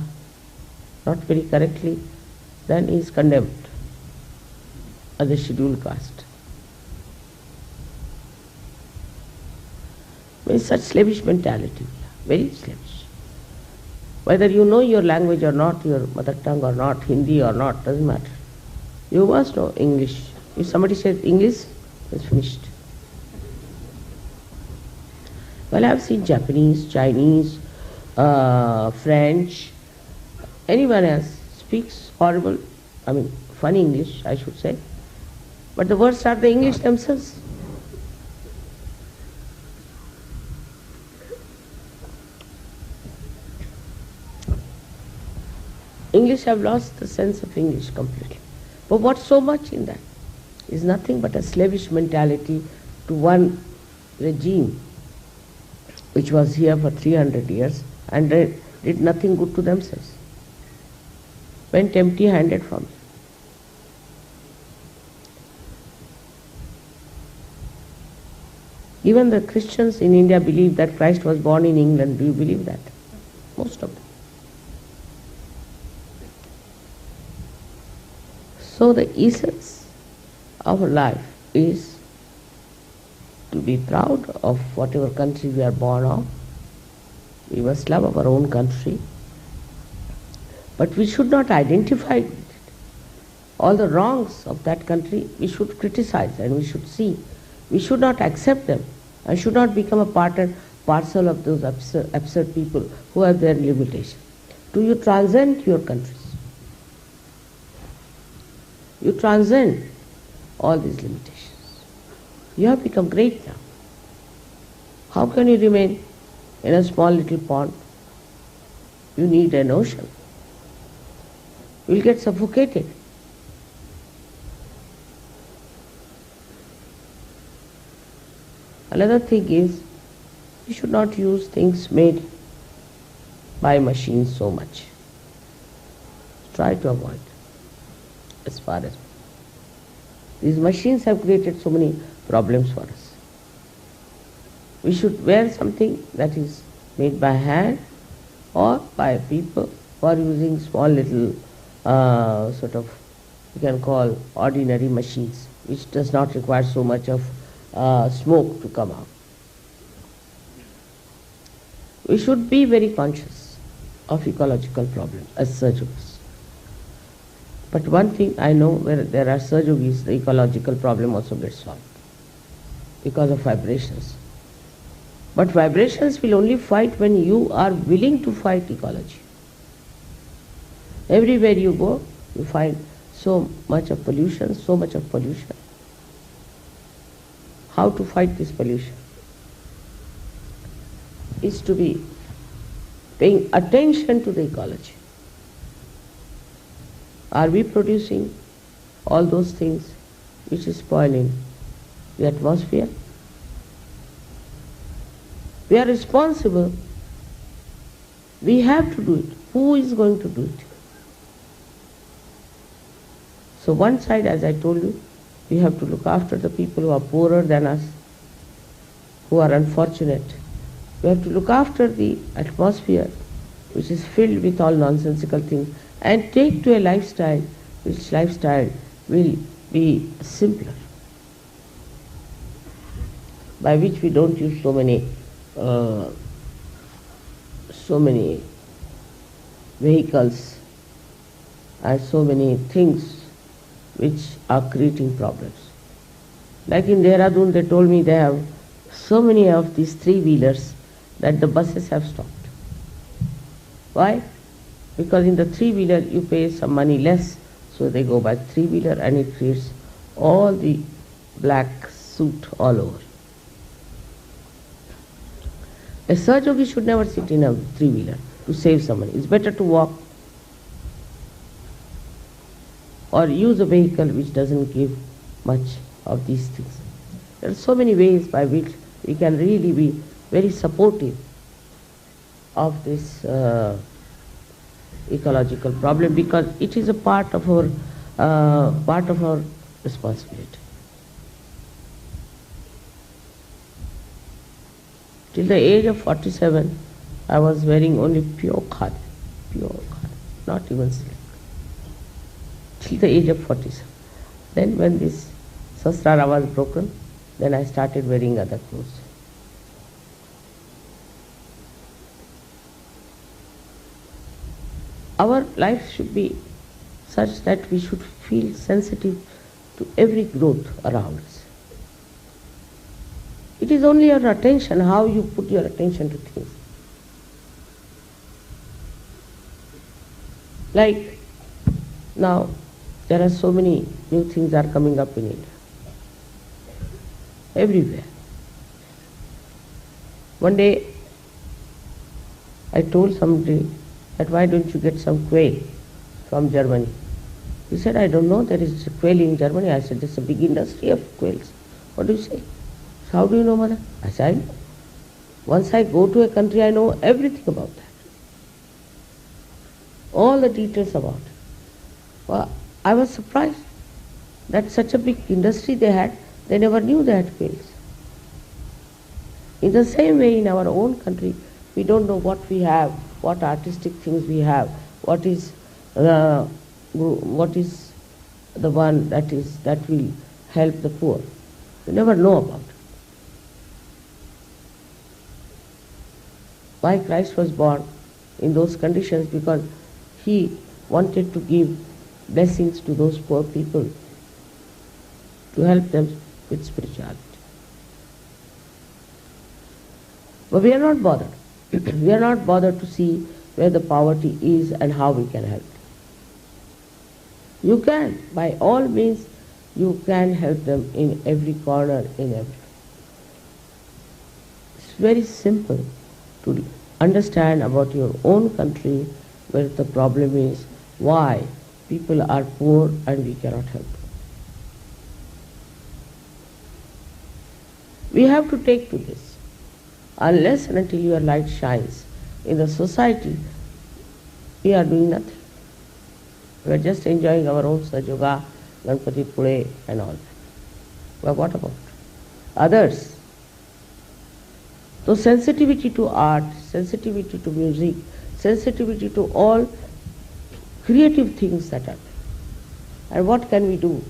very correctly, then he is condemned as a scheduled caste. With such slavish mentality, very slavish. Whether you know your language or not, your mother tongue or not, Hindi or not, doesn't matter. You must know English. If somebody says English, it's finished. Well, I have seen Japanese, Chinese, French, anyone else speaks horrible, funny English, I should say. But the words are the English themselves. English have lost the sense of English completely. But what's so much in that? Is nothing but a slavish mentality to one regime which was here for 300 years and did nothing good to themselves. Went empty-handed from it. Even the Christians in India believe that Christ was born in England. Do you believe that? Most of them. So the essence of life is to be proud of whatever country we are born of. We must love our own country. But we should not identify with it. All the wrongs of that country we should criticize and we should see. We should not accept them and should not become a part and parcel of those absurd people who have their limitations. Do you transcend your countries? You transcend all these limitations. You have become great now. How can you remain in a small little pond? You need an ocean. You will get suffocated. Another thing is, you should not use things made by machines so much. Try to avoid as far as. These machines have created so many problems for us. We should wear something that is made by hand or by people who are using small little you can call ordinary machines, which does not require so much of smoke to come out. We should be very conscious of ecological problems as Sahaja-yogis. But one thing I know, where there are Sahaja-yogis, the ecological problem also gets solved because of vibrations. But vibrations will only fight when you are willing to fight ecology. Everywhere you go, you find so much of pollution, so much of pollution. How to fight this pollution? Is to be paying attention to the ecology. Are we producing all those things which is spoiling the atmosphere. We are responsible. We have to do it. Who is going to do it? So one side, as I told you, we have to look after the people who are poorer than us, who are unfortunate. We have to look after the atmosphere which is filled with all nonsensical things and take to a lifestyle which lifestyle will be simpler, by which we don't use so many vehicles and so many things which are creating problems. Like in Dehradun, they told me they have so many of these three-wheelers that the buses have stopped. Why? Because in the three-wheeler you pay some money less, so they go by three-wheeler and it creates all the black soot all over. A Sahajogi should never sit in a three-wheeler to save some money. It's better to walk or use a vehicle which doesn't give much of these things. There are so many ways by which we can really be very supportive of this ecological problem, because it is a part of our responsibility. Till the age of 47, I was wearing only pure khadi, not even silk. Till the age of 47. Then when this sasrara was broken, then I started wearing other clothes. Our life should be such that we should feel sensitive to every growth around us. It is only your attention, how you put your attention to things. Like now, there are so many new things are coming up in India. Everywhere. One day, I told somebody that why don't you get some quail from Germany? He said, I don't know, there is quail in Germany. I said, there's a big industry of quails. What do you say? So how do you know, mother? I said, I know. Once I go to a country, I know everything about that. All the details about it. Well, I was surprised that such a big industry they had, they never knew they had quails. In the same way, in our own country, we don't know what we have, what artistic things we have, what is the one that will help the poor. We never know about it. Why Christ was born in those conditions? Because he wanted to give blessings to those poor people, to help them with spirituality. But we are not bothered. We are not bothered to see where the poverty is and how we can help. You can, by all means, you can help them in every corner, in every. It's very simple to understand about your own country where the problem is, why people are poor and we cannot help them. We have to take to this. Unless and until your light shines in the society, we are doing nothing. We are just enjoying our own Sahajoga, Ganpati Pule and all that. But what about others? So sensitivity to art, sensitivity to music, sensitivity to all creative things that are there. And what can we do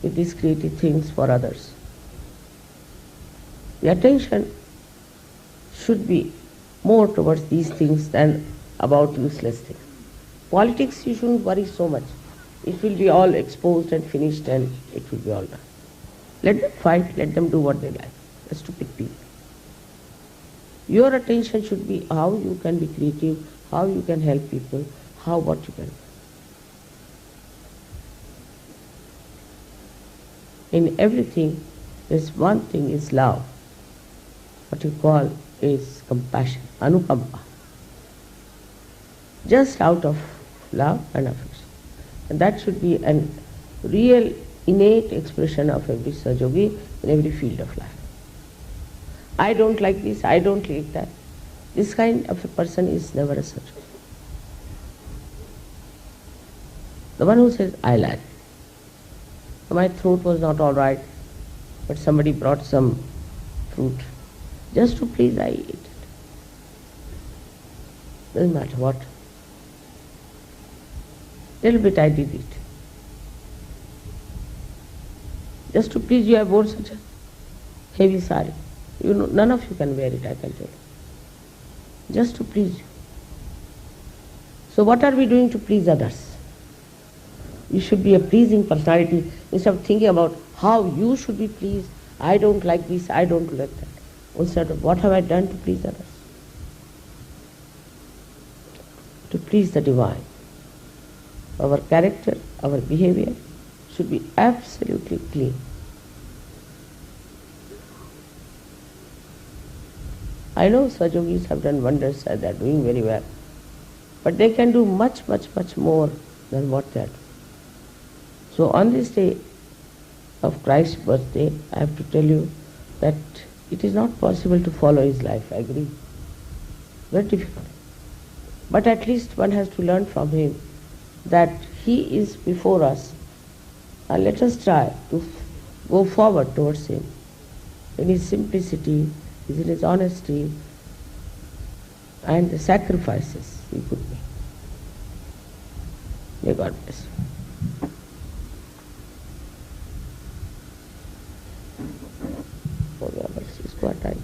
with these creative things for others? The attention should be more towards these things than about useless things. Politics, you shouldn't worry so much. It will be all exposed and finished and it will be all done. Let them fight, let them do what they like. The stupid people. Your attention should be how you can be creative, how you can help people, what you can do. In everything, there's one thing is love. What you call is compassion, anukampa. Just out of love and affection. And that should be an real innate expression of every Sahajogi in every field of life. I don't like this, I don't like that. This kind of a person is never a Sahajogi. The one who says, I like. My throat was not all right, but somebody brought some fruit. Just to please, I ate it. Doesn't matter what. Little bit I did it. Just to please you, I wore such a heavy sari. You know, none of you can wear it, I can tell you. Just to please you. So what are we doing to please others? You should be a pleasing personality instead of thinking about how you should be pleased. I don't like this, I don't like that. Instead of what have I done to please others? To please the divine. Our character, our behavior should be absolutely clean. I know Sahajogis have done wonders and they are doing very well. But they can do much, much, much more than what they are doing. So on this day of Christ's birthday, I have to tell you that it is not possible to follow his life, I agree. Very difficult. But at least one has to learn from him that he is before us. And let us try to go forward towards him in his simplicity, in his honesty, and the sacrifices he could make. May God bless you. हो गया बस इसको हटाइए.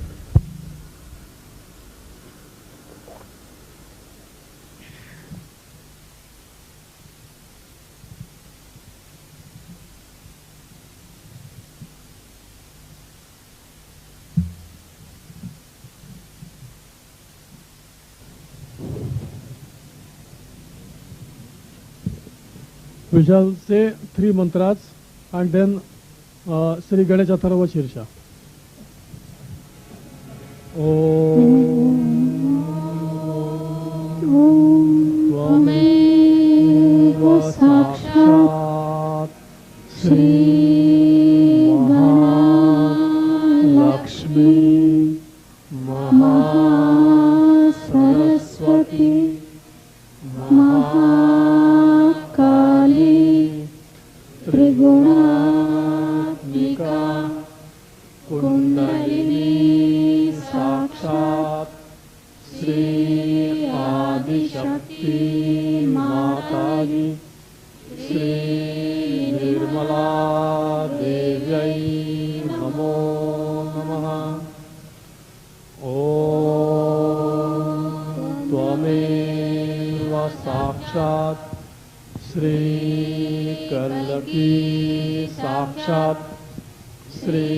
We shall say 3 mantras and then Sri Ganesh Atharva Shirsha. त्वमेव साक्षात् श्री महालक्ष्मी महासरस्वती महाकाली त्रिगुणात्मिका कुंडलिनी साक्षात् श्री आदिशक्ति माताजी श्री निर्मला देव्यै नमो नमः. ॐ त्वमेव साक्षात् श्री कल्लकी साक्षात् श्री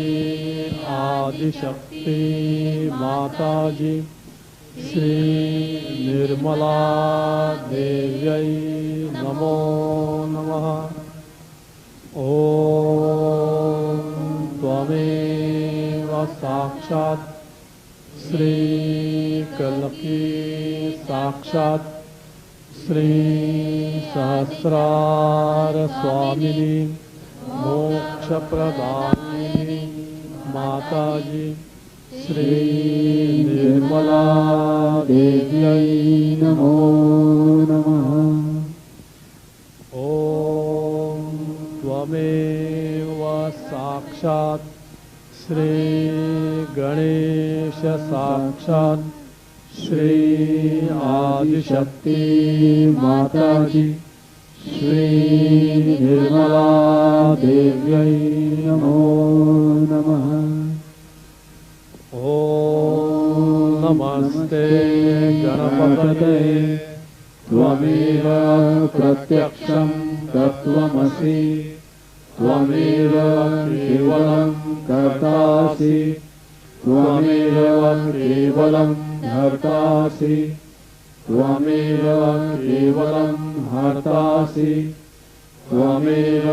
आदिशक्ति माताजी श्री निर्मला देव्यै नमो नमः. ॐ त्वमेव साक्षात् श्री कल्लकी साक्षात् श्री सहस्रार स्वामिनी मोक्षप्रदायिनी माताजी श्री निर्मला देव्यै नमो नमः. ॐ त्वमेव साक्षात् श्री गणेश साक्षात् श्री आदिशक्ति माताजी श्री निर्मला देव्यै नमो नमः. ॐ नमस्ते गणपतये त्वमेव प्रत्यक्षं तत्त्वमसि त्वमेव केवलं कर्तासि त्वमेव केवलं हर्तासि त्वमेव केवलं हर्तासि त्वमेव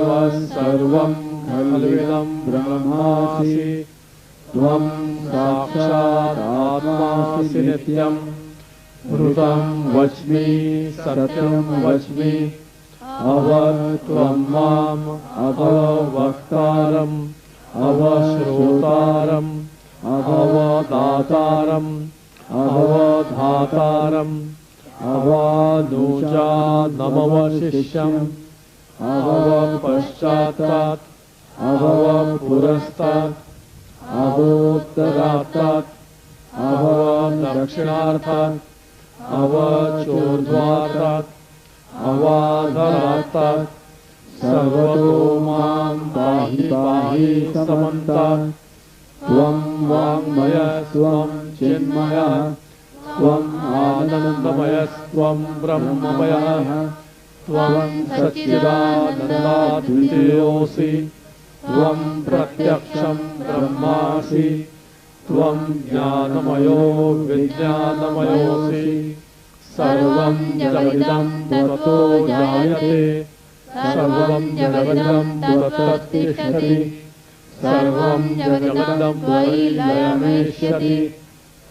सर्वं खल्विदं ब्रह्मासि त्वं साक्षात् आत्मासि नित्यं ऋतं वच्मि सत्यं वच्मि अवत्वं माम् अववक्तारम् अवश्रोतारम् अवदातारम् अवधातारम् अवानुजानमवशिष्यम् अवपश्चात्तात् अवपुरस्तात् अवोत्तरात्तात् अवदक्षिणार्थात् अवचोर्ध्वार्थात् अवाधरात्तात् सर्वतो मां पाहि पाहि समन्तात् त्वं वाङ्मयस्त्वं चिन्मयः त्वम् आनन्दमयस्त्वं ब्रह्ममयः त्वं सच्चिदानन्दाद्वितीयोऽसि त्वं प्रत्यक्षं ब्रह्मासि त्वं ज्ञानमयो विज्ञानमयोऽसि सर्वं जगदिदं त्वतो जायते सर्वं जगदिदं त्वत्तिष्ठति सर्वं जगदिदं त्वयि लयमेष्यति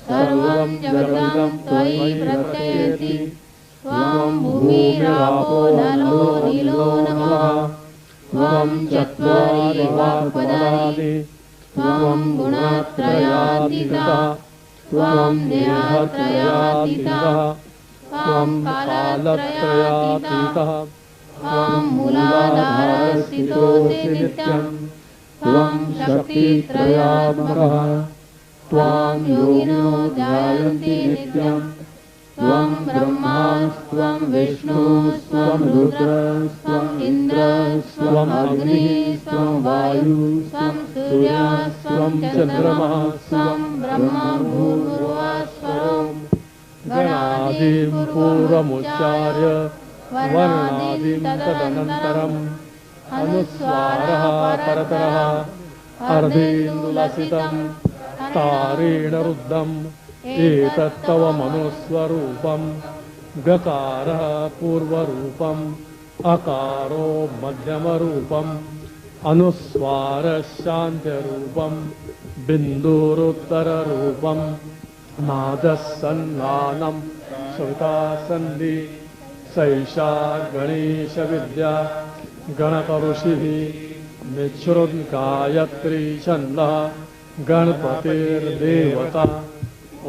सर्वं जगदिदं त्वयि प्रत्ययति त्वं भूमिरापो नलो नीलो नमः त्वं चत्वारि वाक्पदानि त्वं गुणत्रयातीतः त्वं देहत्रयातीतः त्वं कालत्रयातीतः त्वं मूलाधारस्थितोऽसि नित्यं त्वं शक्तित्रयात्मकः त्वां योगिनो ध्यायन्ति नित्यं त्वं ब्रह्मास्त्वं विष्णुस्त्वं रुद्रस्त्वं इन्द्रस्त्वं अग्निस्त्वं वायुस्त्वं सूर्यस्त्वं चन्द्रमः त्वं ब्रह्मभूर्भुवस्वरो गणादिं पूर्वमुच्चार्य वर्णादिं तदनन्तरम् अनुस्वारः परतरः अर्धेन्दुलसितं तारेण रुद्धम् एतत्तव मनुस्वरूपं गकारः पूर्वरूपम् अकारो मध्यमरूपम् अनुस्वारशान्त्यरूपम् बिन्दुरुत्तररूपम् नादः सन्नानं श्रुतासन्धि सैषा गणेशविद्या गणकऋषिः निःसृन्गायत्री छन्दः गणपतिर्देवता ॐ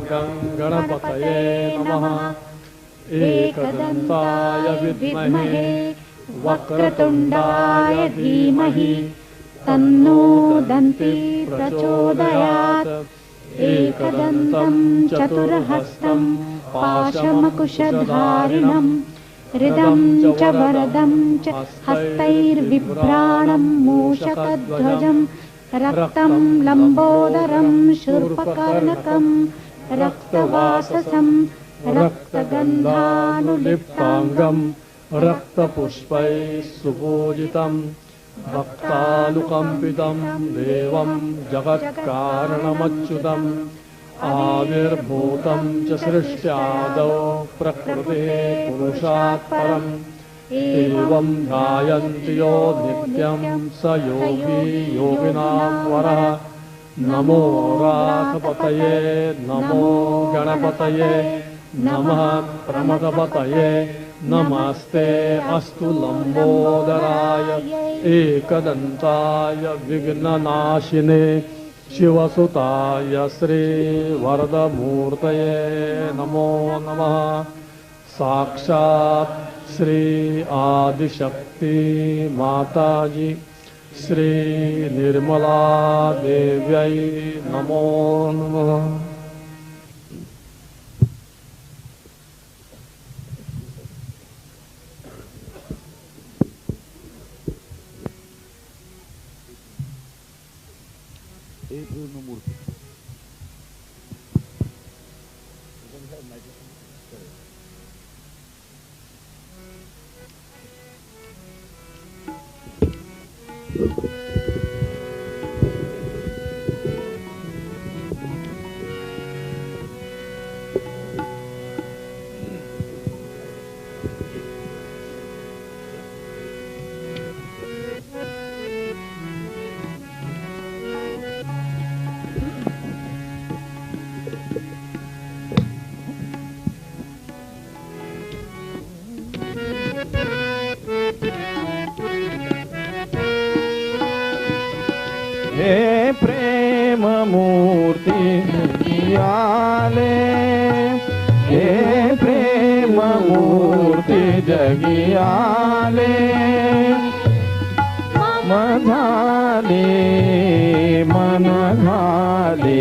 गं गणपतये नमः एकदन्ताय विद्महे वक्रतुण्डाय धीमहि तन्नो दन्ती प्रचोदयात् एकदन्तं चतुर्हस्तं पाशमकुशधारिणं हृदं च वरदं च हस्तैर्बिभ्राणं मूषकध्वजं रक्तं लम्बोदरं शूर्पकर्णकं रक्तवाससं रक्तगन्धानुलिप्ताङ्गं रक्तपुष्पैः सुपूजितं भक्तानुकम्पितं देवं जगत्कारणमच्युतम् आविर्भूतं च सृष्ट्यादौ प्रकृतेः पुरुषात् परम् एवं ध्यायन्ति यो नित्यं स योगी योगिनां वरः नमो राघपतये नमो गणपतये नमः प्रमथपतये नमस्ते अस्तु लम्बोदराय एकदन्ताय विघ्ननाशिने शिवसुताय श्रीवरदमूर्तये नमो नमः साक्षात् श्री आदिशक्ति माताजी श्री निर्मला देव्यै नमो नमः। हे प्रेम मूर्ती जगियाले हे प्रेम मूर्ती जगियाले मन झाले मन झाले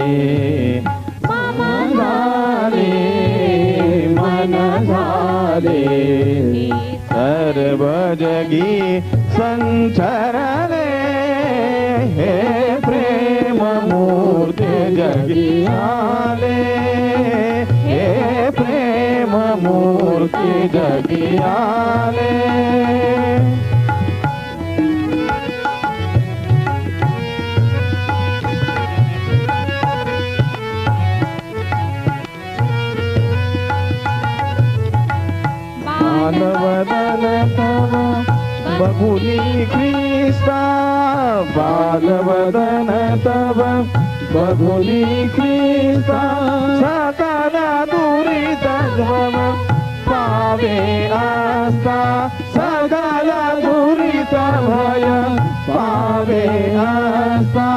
मन झाले मन झाले सर्व जगी संचरले हे प्रेम मूर्ती जगियाले हे प्रेम मूर्ती जगियाले बालवदन तव बहुली ख्रिस्ता बालवदन तव बहुली ख्रिस्ता सकल दुरित ध्वम पावे आस्था सकल दुरित भय पावे आस्था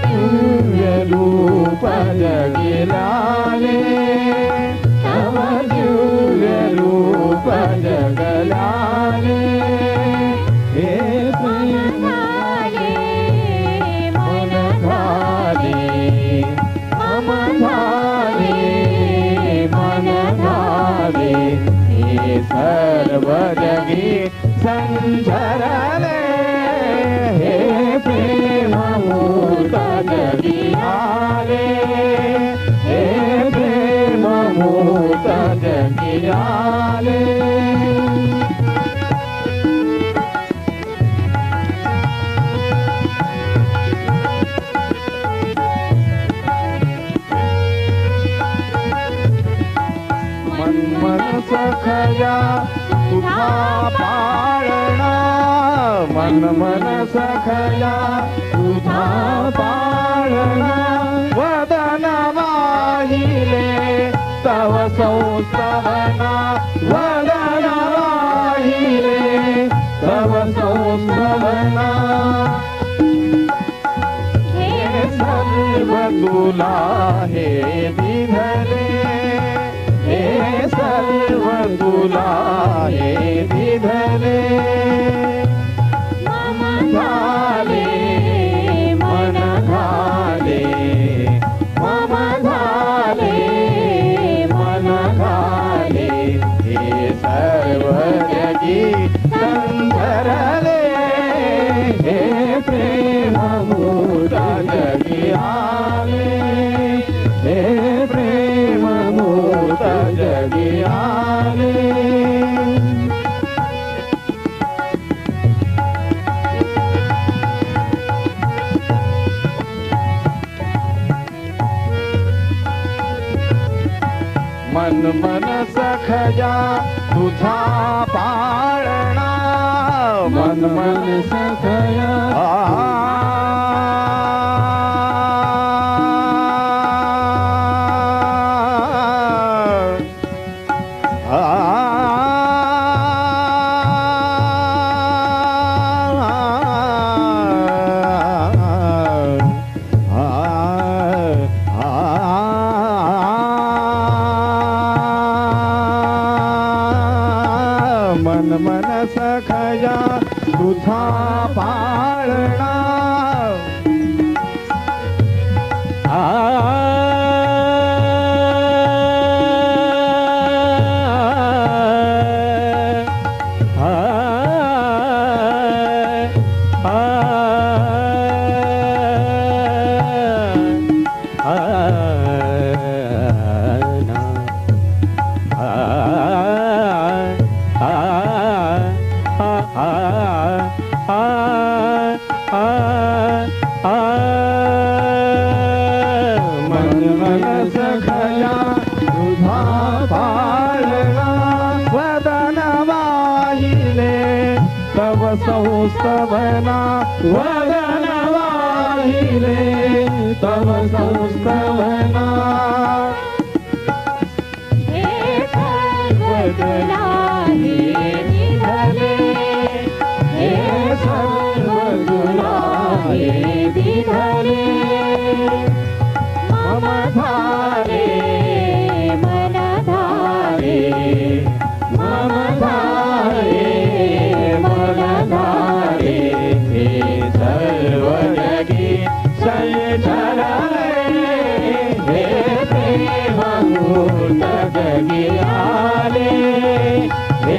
दिव्य रूप जगिलाले रूप जगलाले हे प्रेम मन झाले मन झाले मन झाले हे सर्व जगी संचरले हे प्रेम मूर्त जगियाले हे प्रेम मूर्त जगियाले मन मन सखया तुझा पाळणा मन मन सखया तुझा पाळणा वदन वाहिले तव संस्तवना वदन वाहिले तव संस्तवना हे सर्व तुला हे विधले हे सर्व तुला हे विधले मन झाले मन झाले मम झाले मन झाले हे सर्व जगी संचरले हे प्रेम मूर्त जगियाले हे प्रेम मूर्त जगियाले मन मन सखया तुझा पाळणा मन मन सखया मन मन सखया तुझा पाळणा मन मन सखया तुझा पाळणा वदन वाहिले तव संस्तवना वदन वाहिले तव संस्तवना हे सर्व हे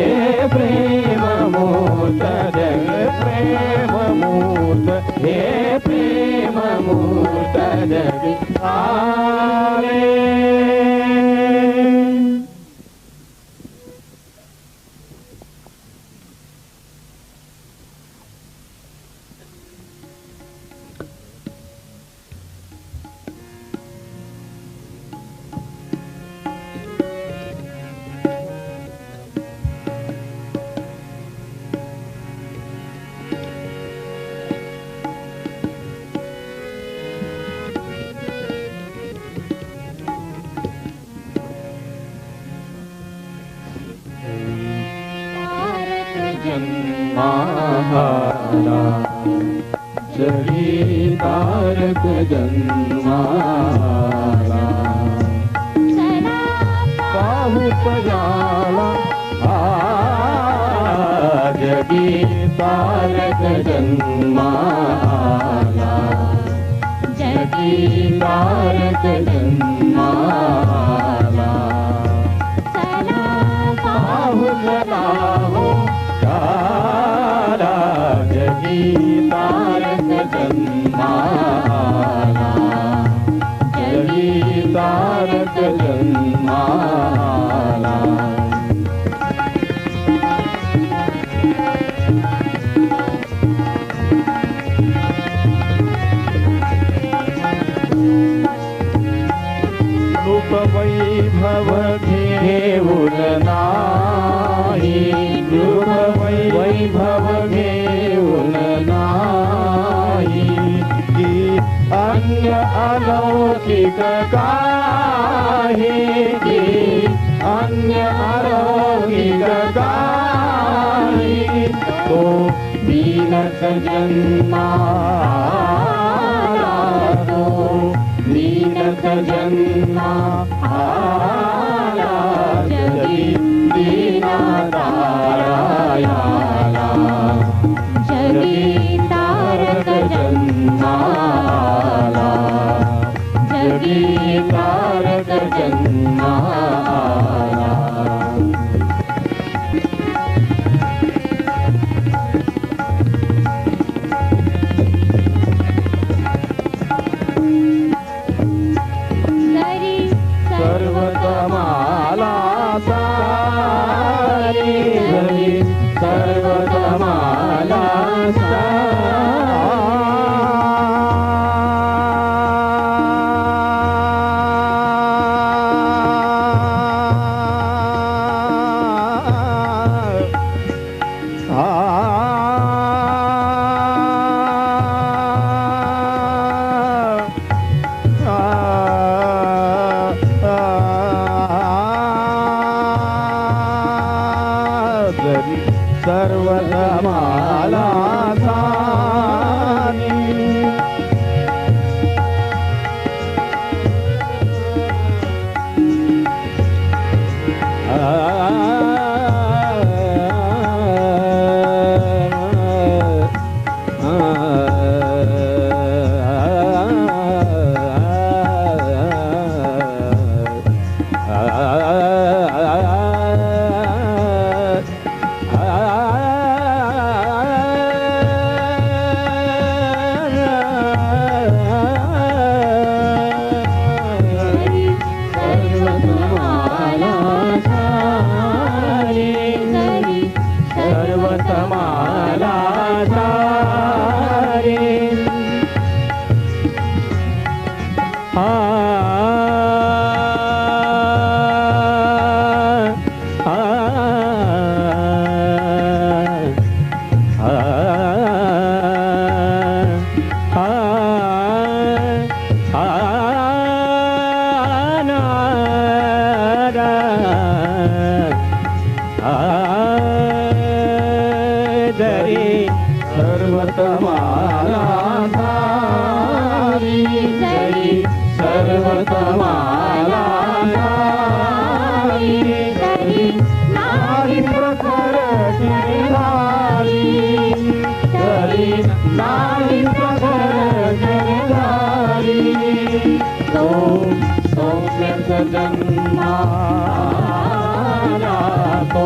प्रेम मूर्त जग प्रेम मूर्त हे प्रेम मूर्त जग आरे जन्माला जगी तारक जन्माला पाहुपयाला जगी तारक जन्माला जगी तारक जन्माला पाहुजलाहो जगी तारक जन्माला जगी तारक जन्माला रूप वैभव घेऊन नाही रूप वैभव घेऊन नाही की अन्य अलौकिक काही की अन्य अलौकिक काही तो दीनक जन्माला तो दीनक जन्माला जगी दीनातारायाला जगी तारक जन्माला जगी तारक जन्माला सर्वतमाला सारी सर्वतमाला सर्वतमाला सानी सर्वतमाला सारी जरी सर्वतमाला सारी जरी सर्वतमाला सारी जरी नारी प्रखर गिरधारी जरी नारी प्रखर गिरधारी तो सौम्य जन्माला तो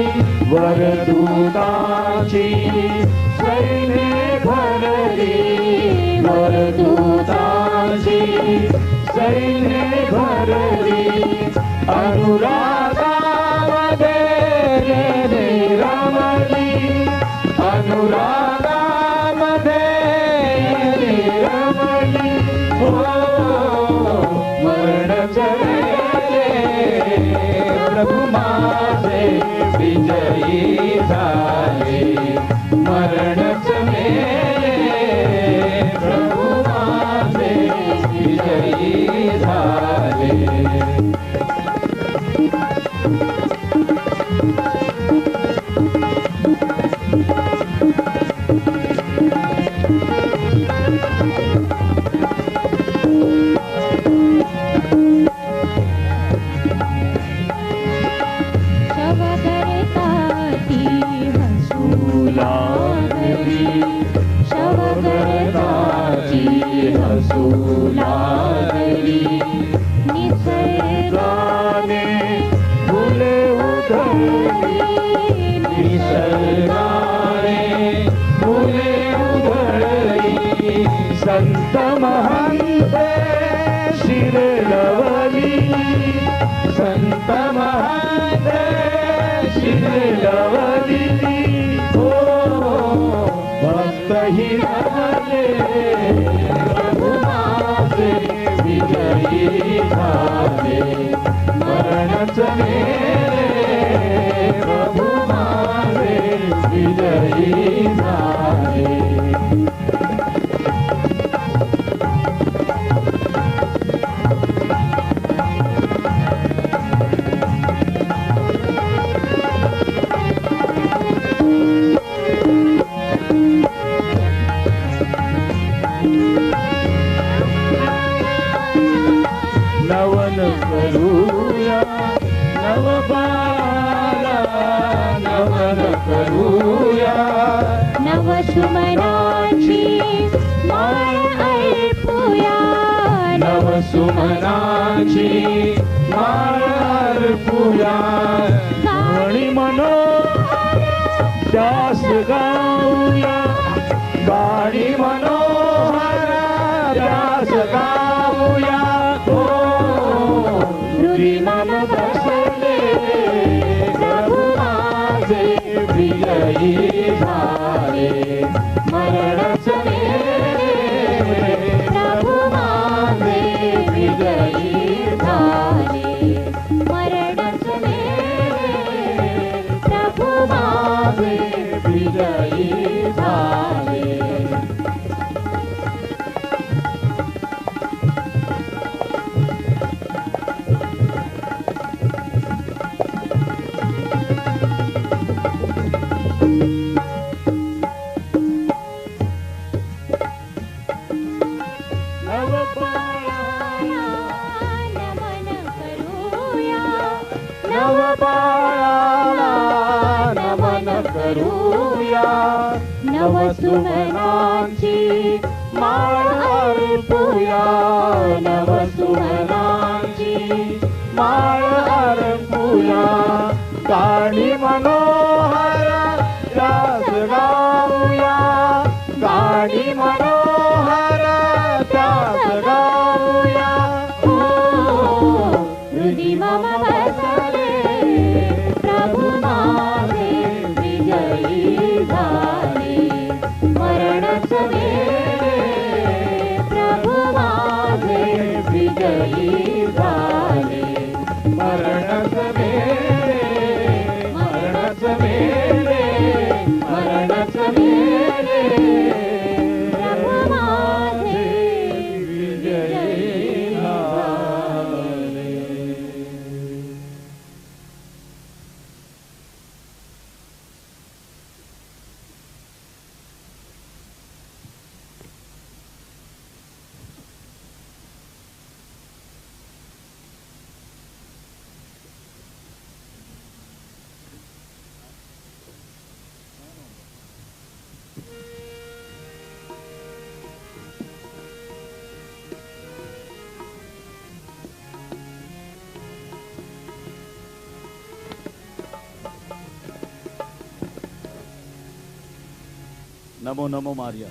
वरदूताची सैन्ये भरली, वरदूताची सैन्ये भरली, अनुरागामध्ये रे रमली, अनुरागामध्ये रे रमली, हो मरण चढले प्रभु माझे विजयी झाले, मरणच मेले प्रभु माझे विजयी झाले. शवगर्ताची हसू लागली, निसर्गाने फुले उधळली, निसर्गाने फुले उधळली, संत महंते शिरलवली, संत महंते शिरलवली, भक्तही रमले प्रभु माझे विजयी झाले, मरणच मेले प्रभु माझे विजयी झाले. नवन करूया नवबाला, नवन करूया नवसुमनाची माळ अर्पूया, नवसुमनाची माळ अर्पूया, गाणी मनोहर त्यास गाऊया, गाणी मनोहर त्यास गाऊया, हृदय मन बसले प्रभु माझे विजयी झाले, मरणच मेले प्रभु माझे विजयी झाले, मरणच मेले प्रभु माझे विजयी झाले. नवबाळाला नमन करूया, नवसुमनाची माळ अर्पूया, नवसुमनाची माळ अर्पूया, गाणी मनोहर त्यास गाऊया, गाणी मनोहर त्यास गाऊया, हृदय मम बसले प्रभु माझे विजयी झाले, मरणच मेले प्रभु माझे विजयी झाले, मरणच मेले, मरणच मेले, मरणच मेले प्रभु माझे विजयी झाले. नमो नमो मारिया.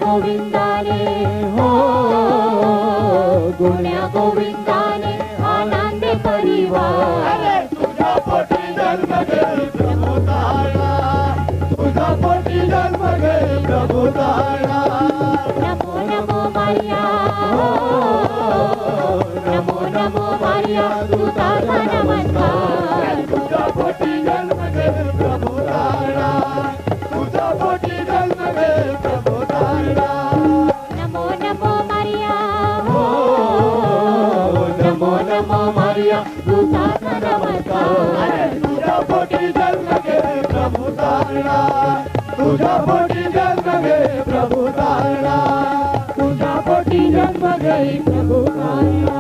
गोविंदाने हो गुण्या गोविंदाने आनंद परिवार तुझा पोटी जन्म घेई प्रभू तारणा तुझा पोटी जन्म घेई प्रभू तारणा नमो नमो मारिया नमो नमो मारिया तुझा नमस्कार तुझा पोटी जन्म घेई प्रभू तारणा तुझा पोटी जन्म घेई प्रभू तारणा नमो नमो मारिया नमो नमो मारिया तुझा नमस्कार तुझा पोटी जन्म घेई प्रभू तारणा तुझा पोटी जन्म घेई प्रभू तारणा तुझा पोटी जन्म घेई प्रभू तारणा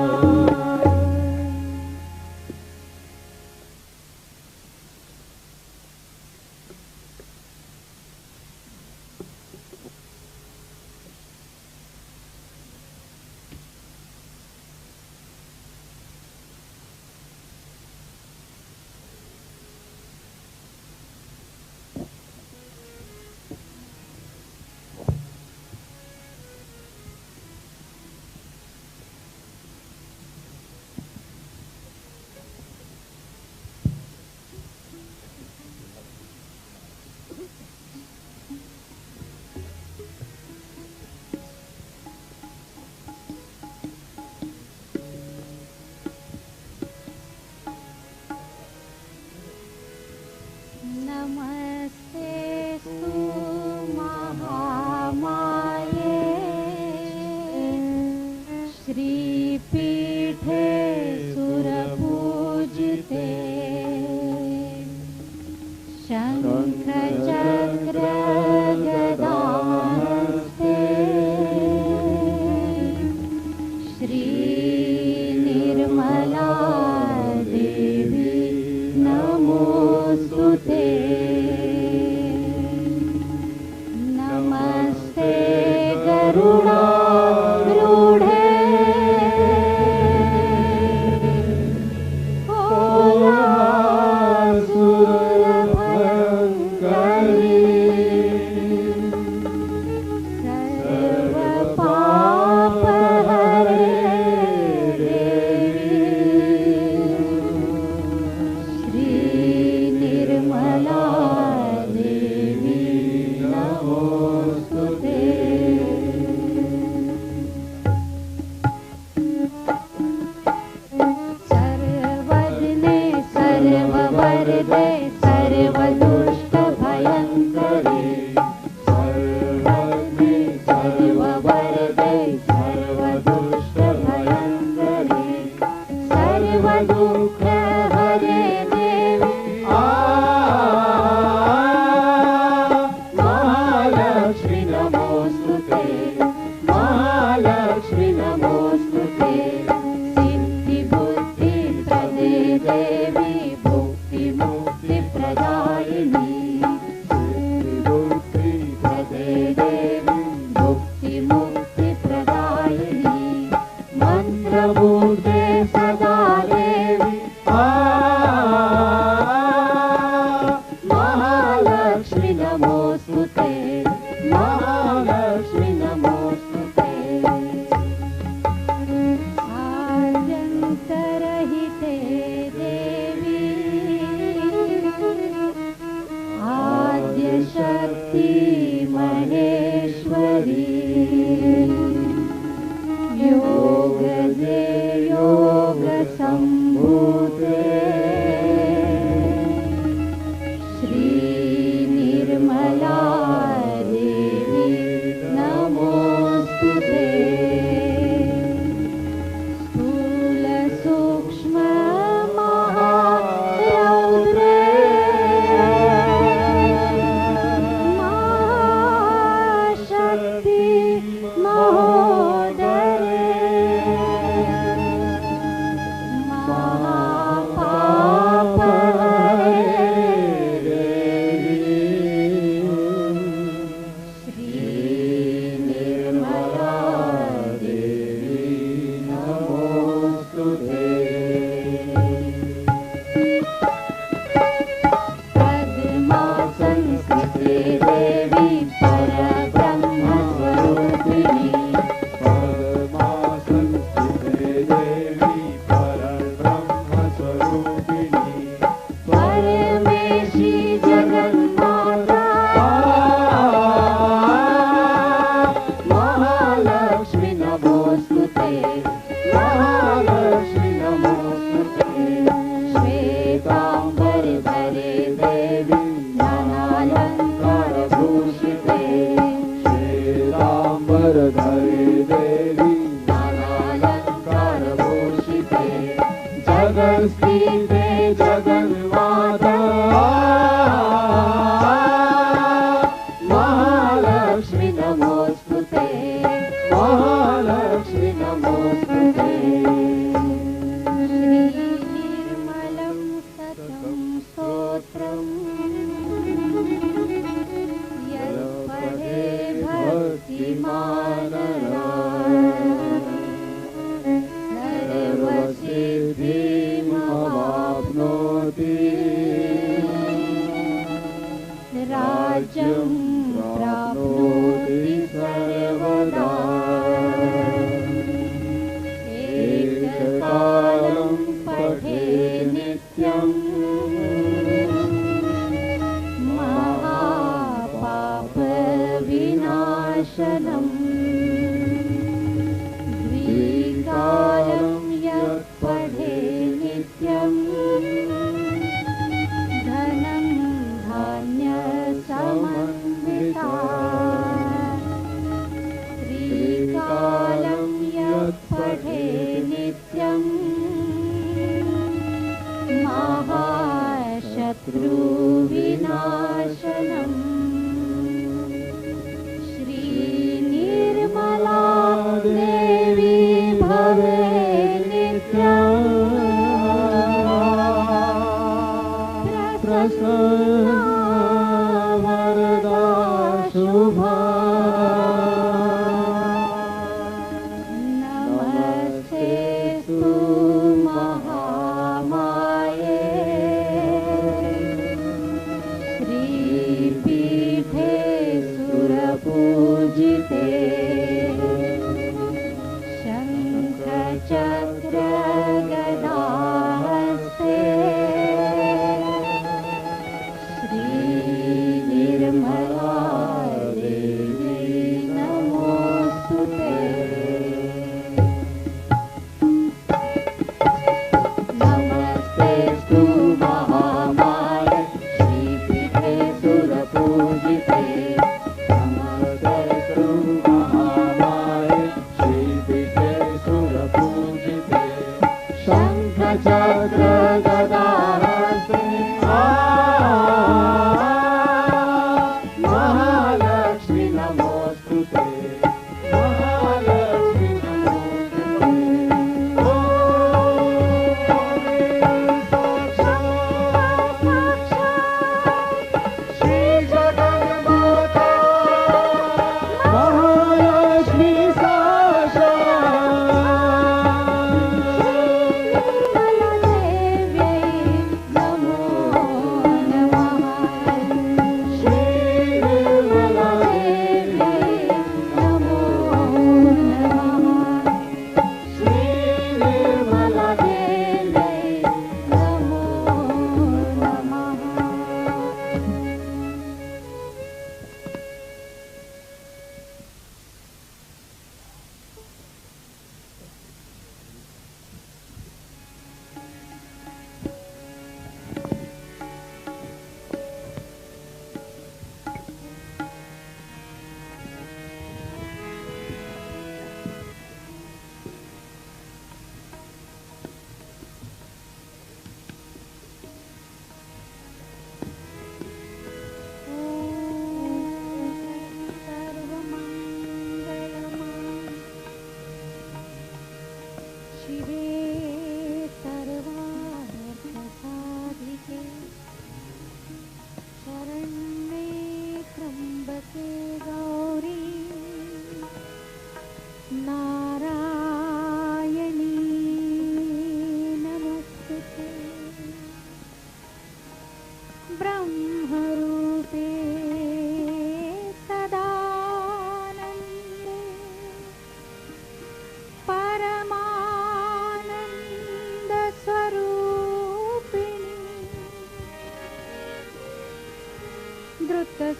नमस्तेस्तु महामाये श्रीपीठे सुरपूजिते शङ्खचक्र गदाहस्ते श्रीनिर्मला देवी नमोस्तुते नमस्ते गरुडारूढे सुरभयङ्करी सर्वपापहरे श्रीनिर्मला देवी नमोस्तुते सर्वज्ञे सर्ववरदे सर्वदुष्टभयङ्करे सर्वज्ञे सर्ववरदे सर्वदुष्टभयङ्करे सर्वदुःखहरे देवी महालक्ष्मी नमोस्तुते महालक्ष्मी नमोस्तुते सिद्धिबुद्धि प्रदे देवी भुक्ति मुक्ति प्रदायिनी सिद्धिबुद्धि प्रदे देवी भुक्ति मुक्ति प्रदायिनी मंत्रबुद्धे सदा देवी महालक्ष्मी नमोस्तुते महालक्ष्मी नमोस्तुते आद्यन्तरहिते देवी आद्यशक्ति महेश्वरी योगदे योगसम्भूते श्रीनिर्मला देवी नमोस्तुते स्थूल सूक्ष्म महारौद्रे महाशक्ति महोदरे महापापहरे श्रीनिर्मला देवी नमोस्तुते पद्मा संस्कृते देवी परब्रह्म स्वरूपिणी राज्यं प्राप्नोति सर्वदा एककालं पठे नित्यम् महापापविनाशनम् द्विकालं यत् पठे नित्यम् धनं धान्यसमन्विता त्रिकालं यत् पठे नित्यम् महाशत्रुविनाशनम् श्रीनिर्मला देवी भवे नित्यम् प्रसन्ना वरदा शुभा नमस्तेस्तु महामाये श्रीपीठे सुरपूजिते शङ्खचक्र गदाहस्ते श्रीनिर्मला देवी नमोस्तुते नमस्तेस्तु महामाये श्रीपीठे सुरपूजिते नमस्तेस्तु महामाये श्रीपीठे सुरपूजिते शङ्खचक्र गदाहस्ते महालक्ष्मी नमोस्तुते महालक्ष्मी श्री जगन्माता महालक्ष्मी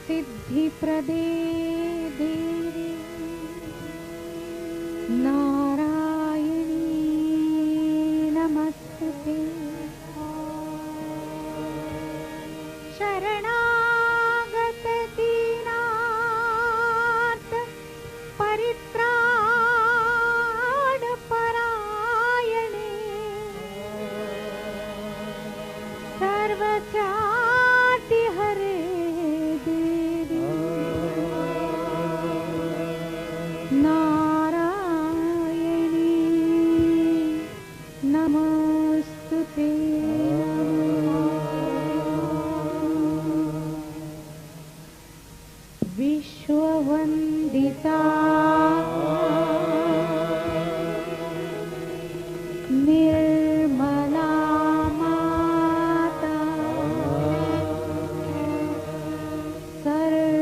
सिद्धिप्रदे देवी नारायणी नमस्ते शरणागत दीनार्थ परित्राण परायणे सर्वत्राति हरे नारायणी नमोस्तुते विश्ववन्दिता निर्मला माता सर्व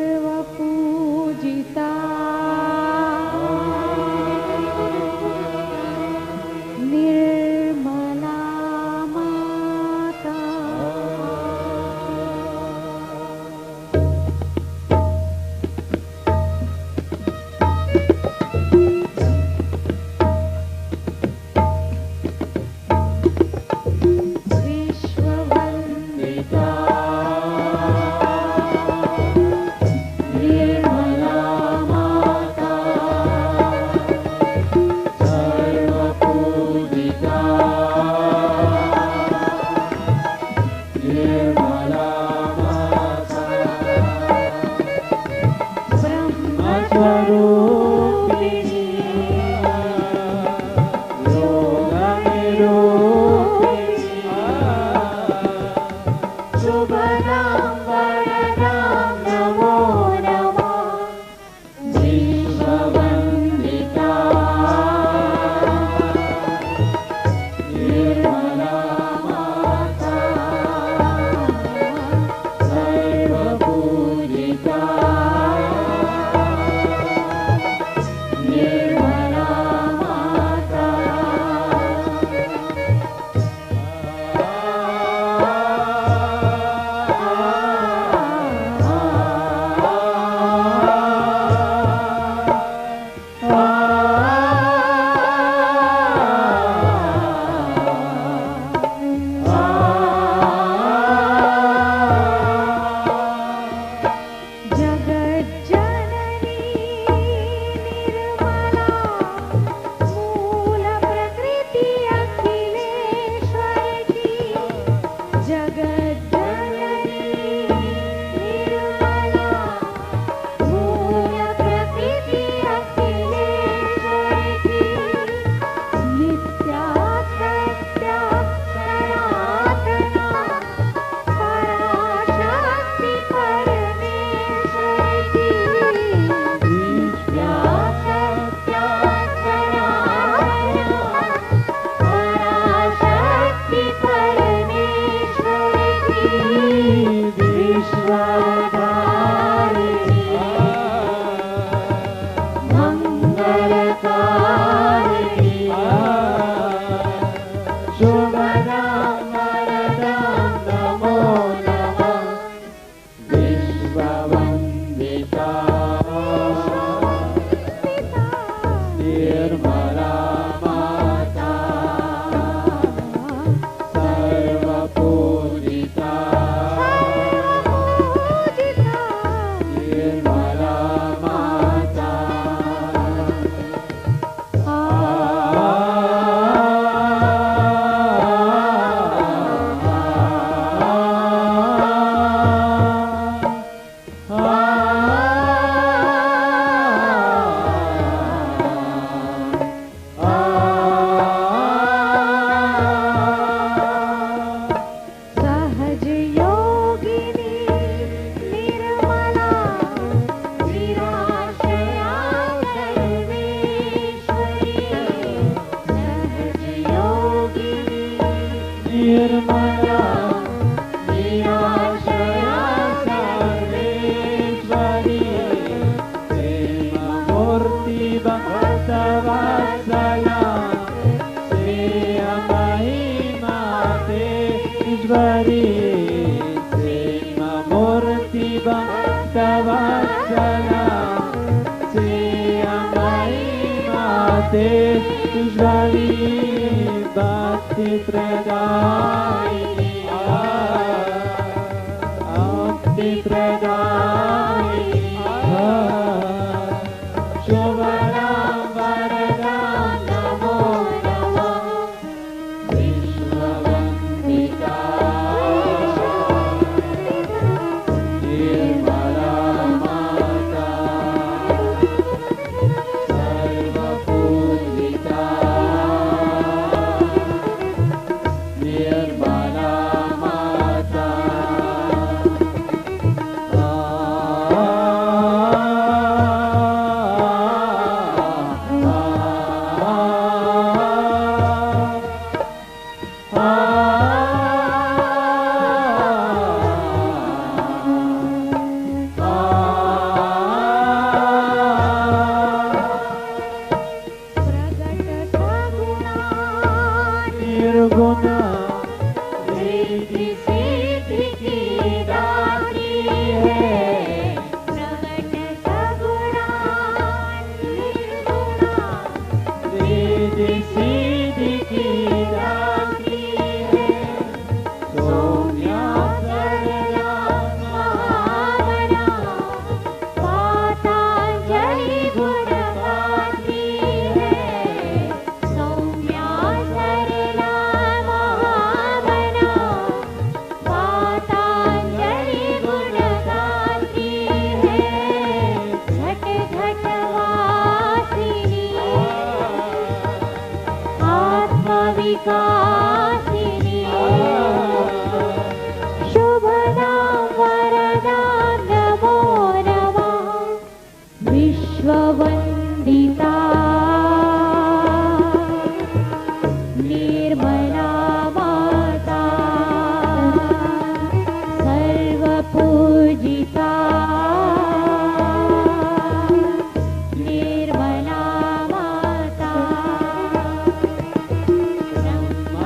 पूजिता निर्मला माता सर्वपूजिता निर्मला माता सहज योगिनी निर्मला निराश्रया सर्वेश्वरी सहज योगिनी निर्मला निराश्रया सर्वेश्वरी प्रेममूर्ति भक्तवत्सला श्रेयमयी माते ईश्वरी प्रेममूर्ति भक्तवत्सला श्रेयमयी माते ईश्वरी भक्ति प्रदायिनी भक्ति प्रदायिनी शुभराम वरदां नमो नमः विश्ववन्दिता निर्मला माता सर्वपूजिता निर्मला माता प्रगट सगुणा निर्गुणा रिद्धि सिद्धि की दात्री है प्रगट सगुणा निर्गुणा रिद्धि सिद्धि की दात्री है सौम्या सरला महामना पातांजलि गुणगात्री है सौम्या सरला महामना पातांजलि गुणगात्री है घट घट वासिनी आत्मविकासिनी शुभदां वरदां नमो नमः विश्ववन्दिता निर्मला माता सर्वपूजिता निर्मला माता ब्रह्म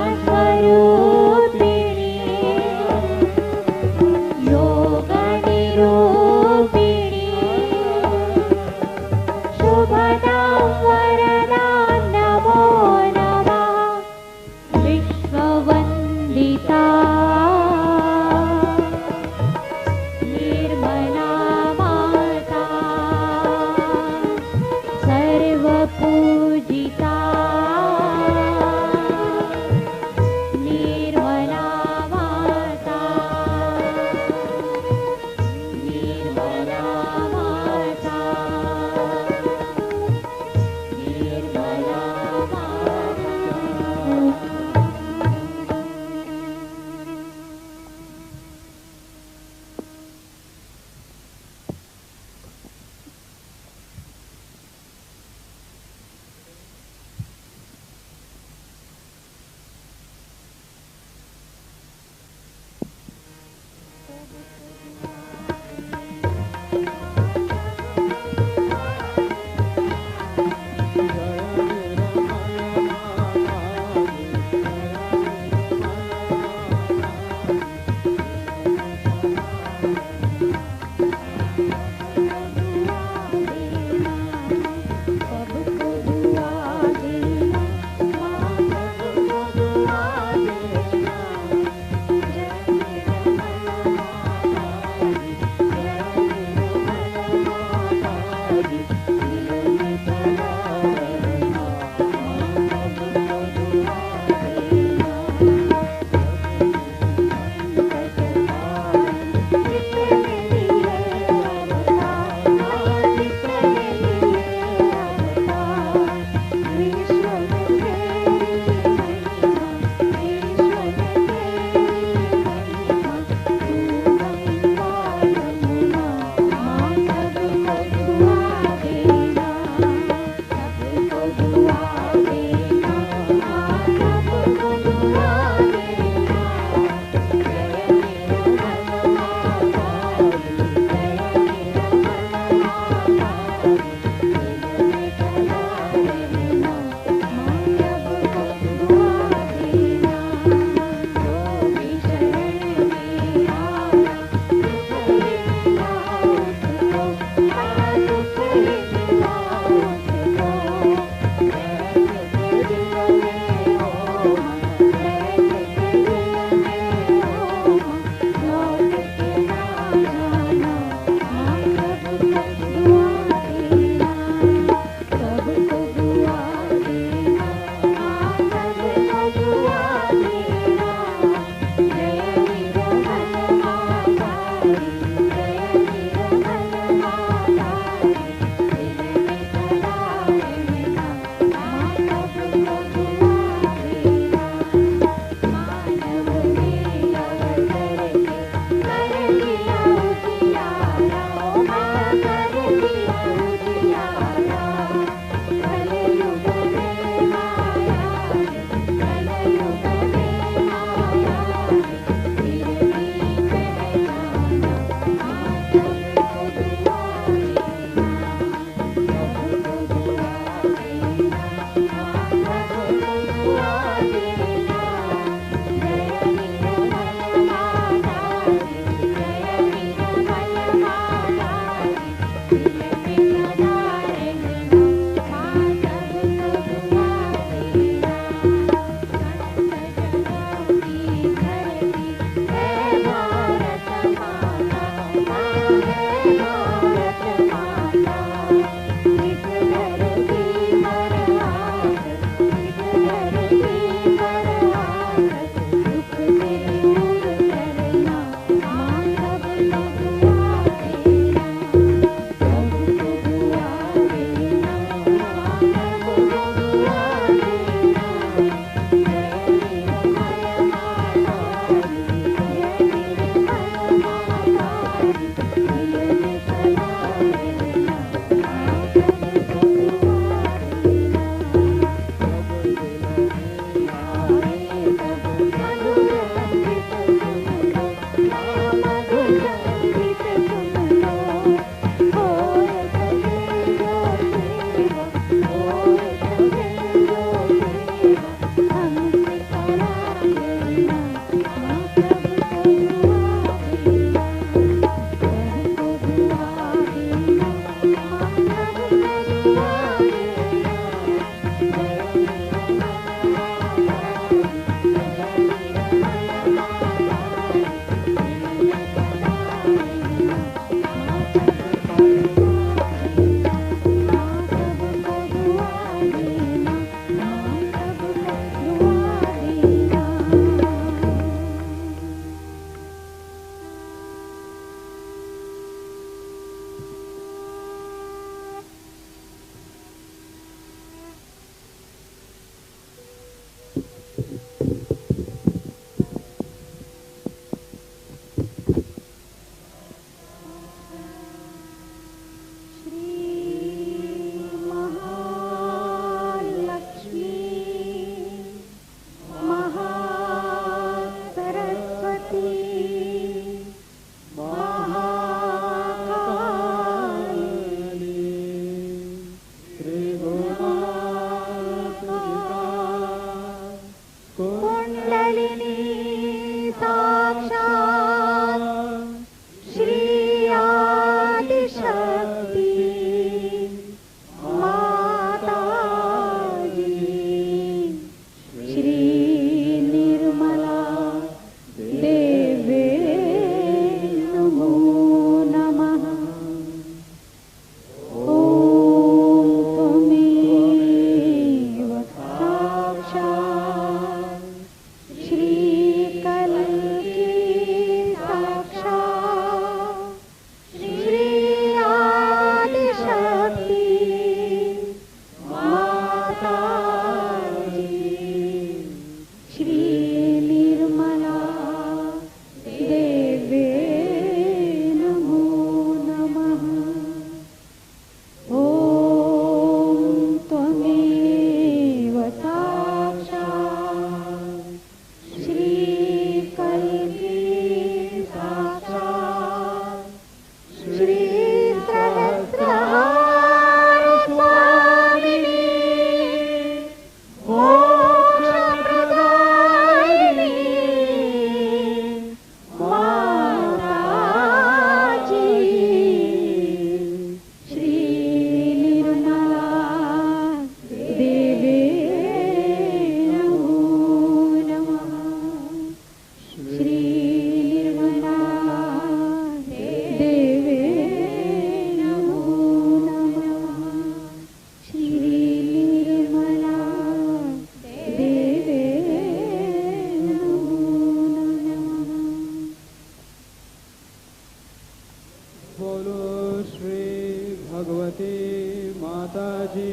भगवती माता जी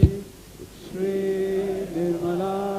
श्री निर्मला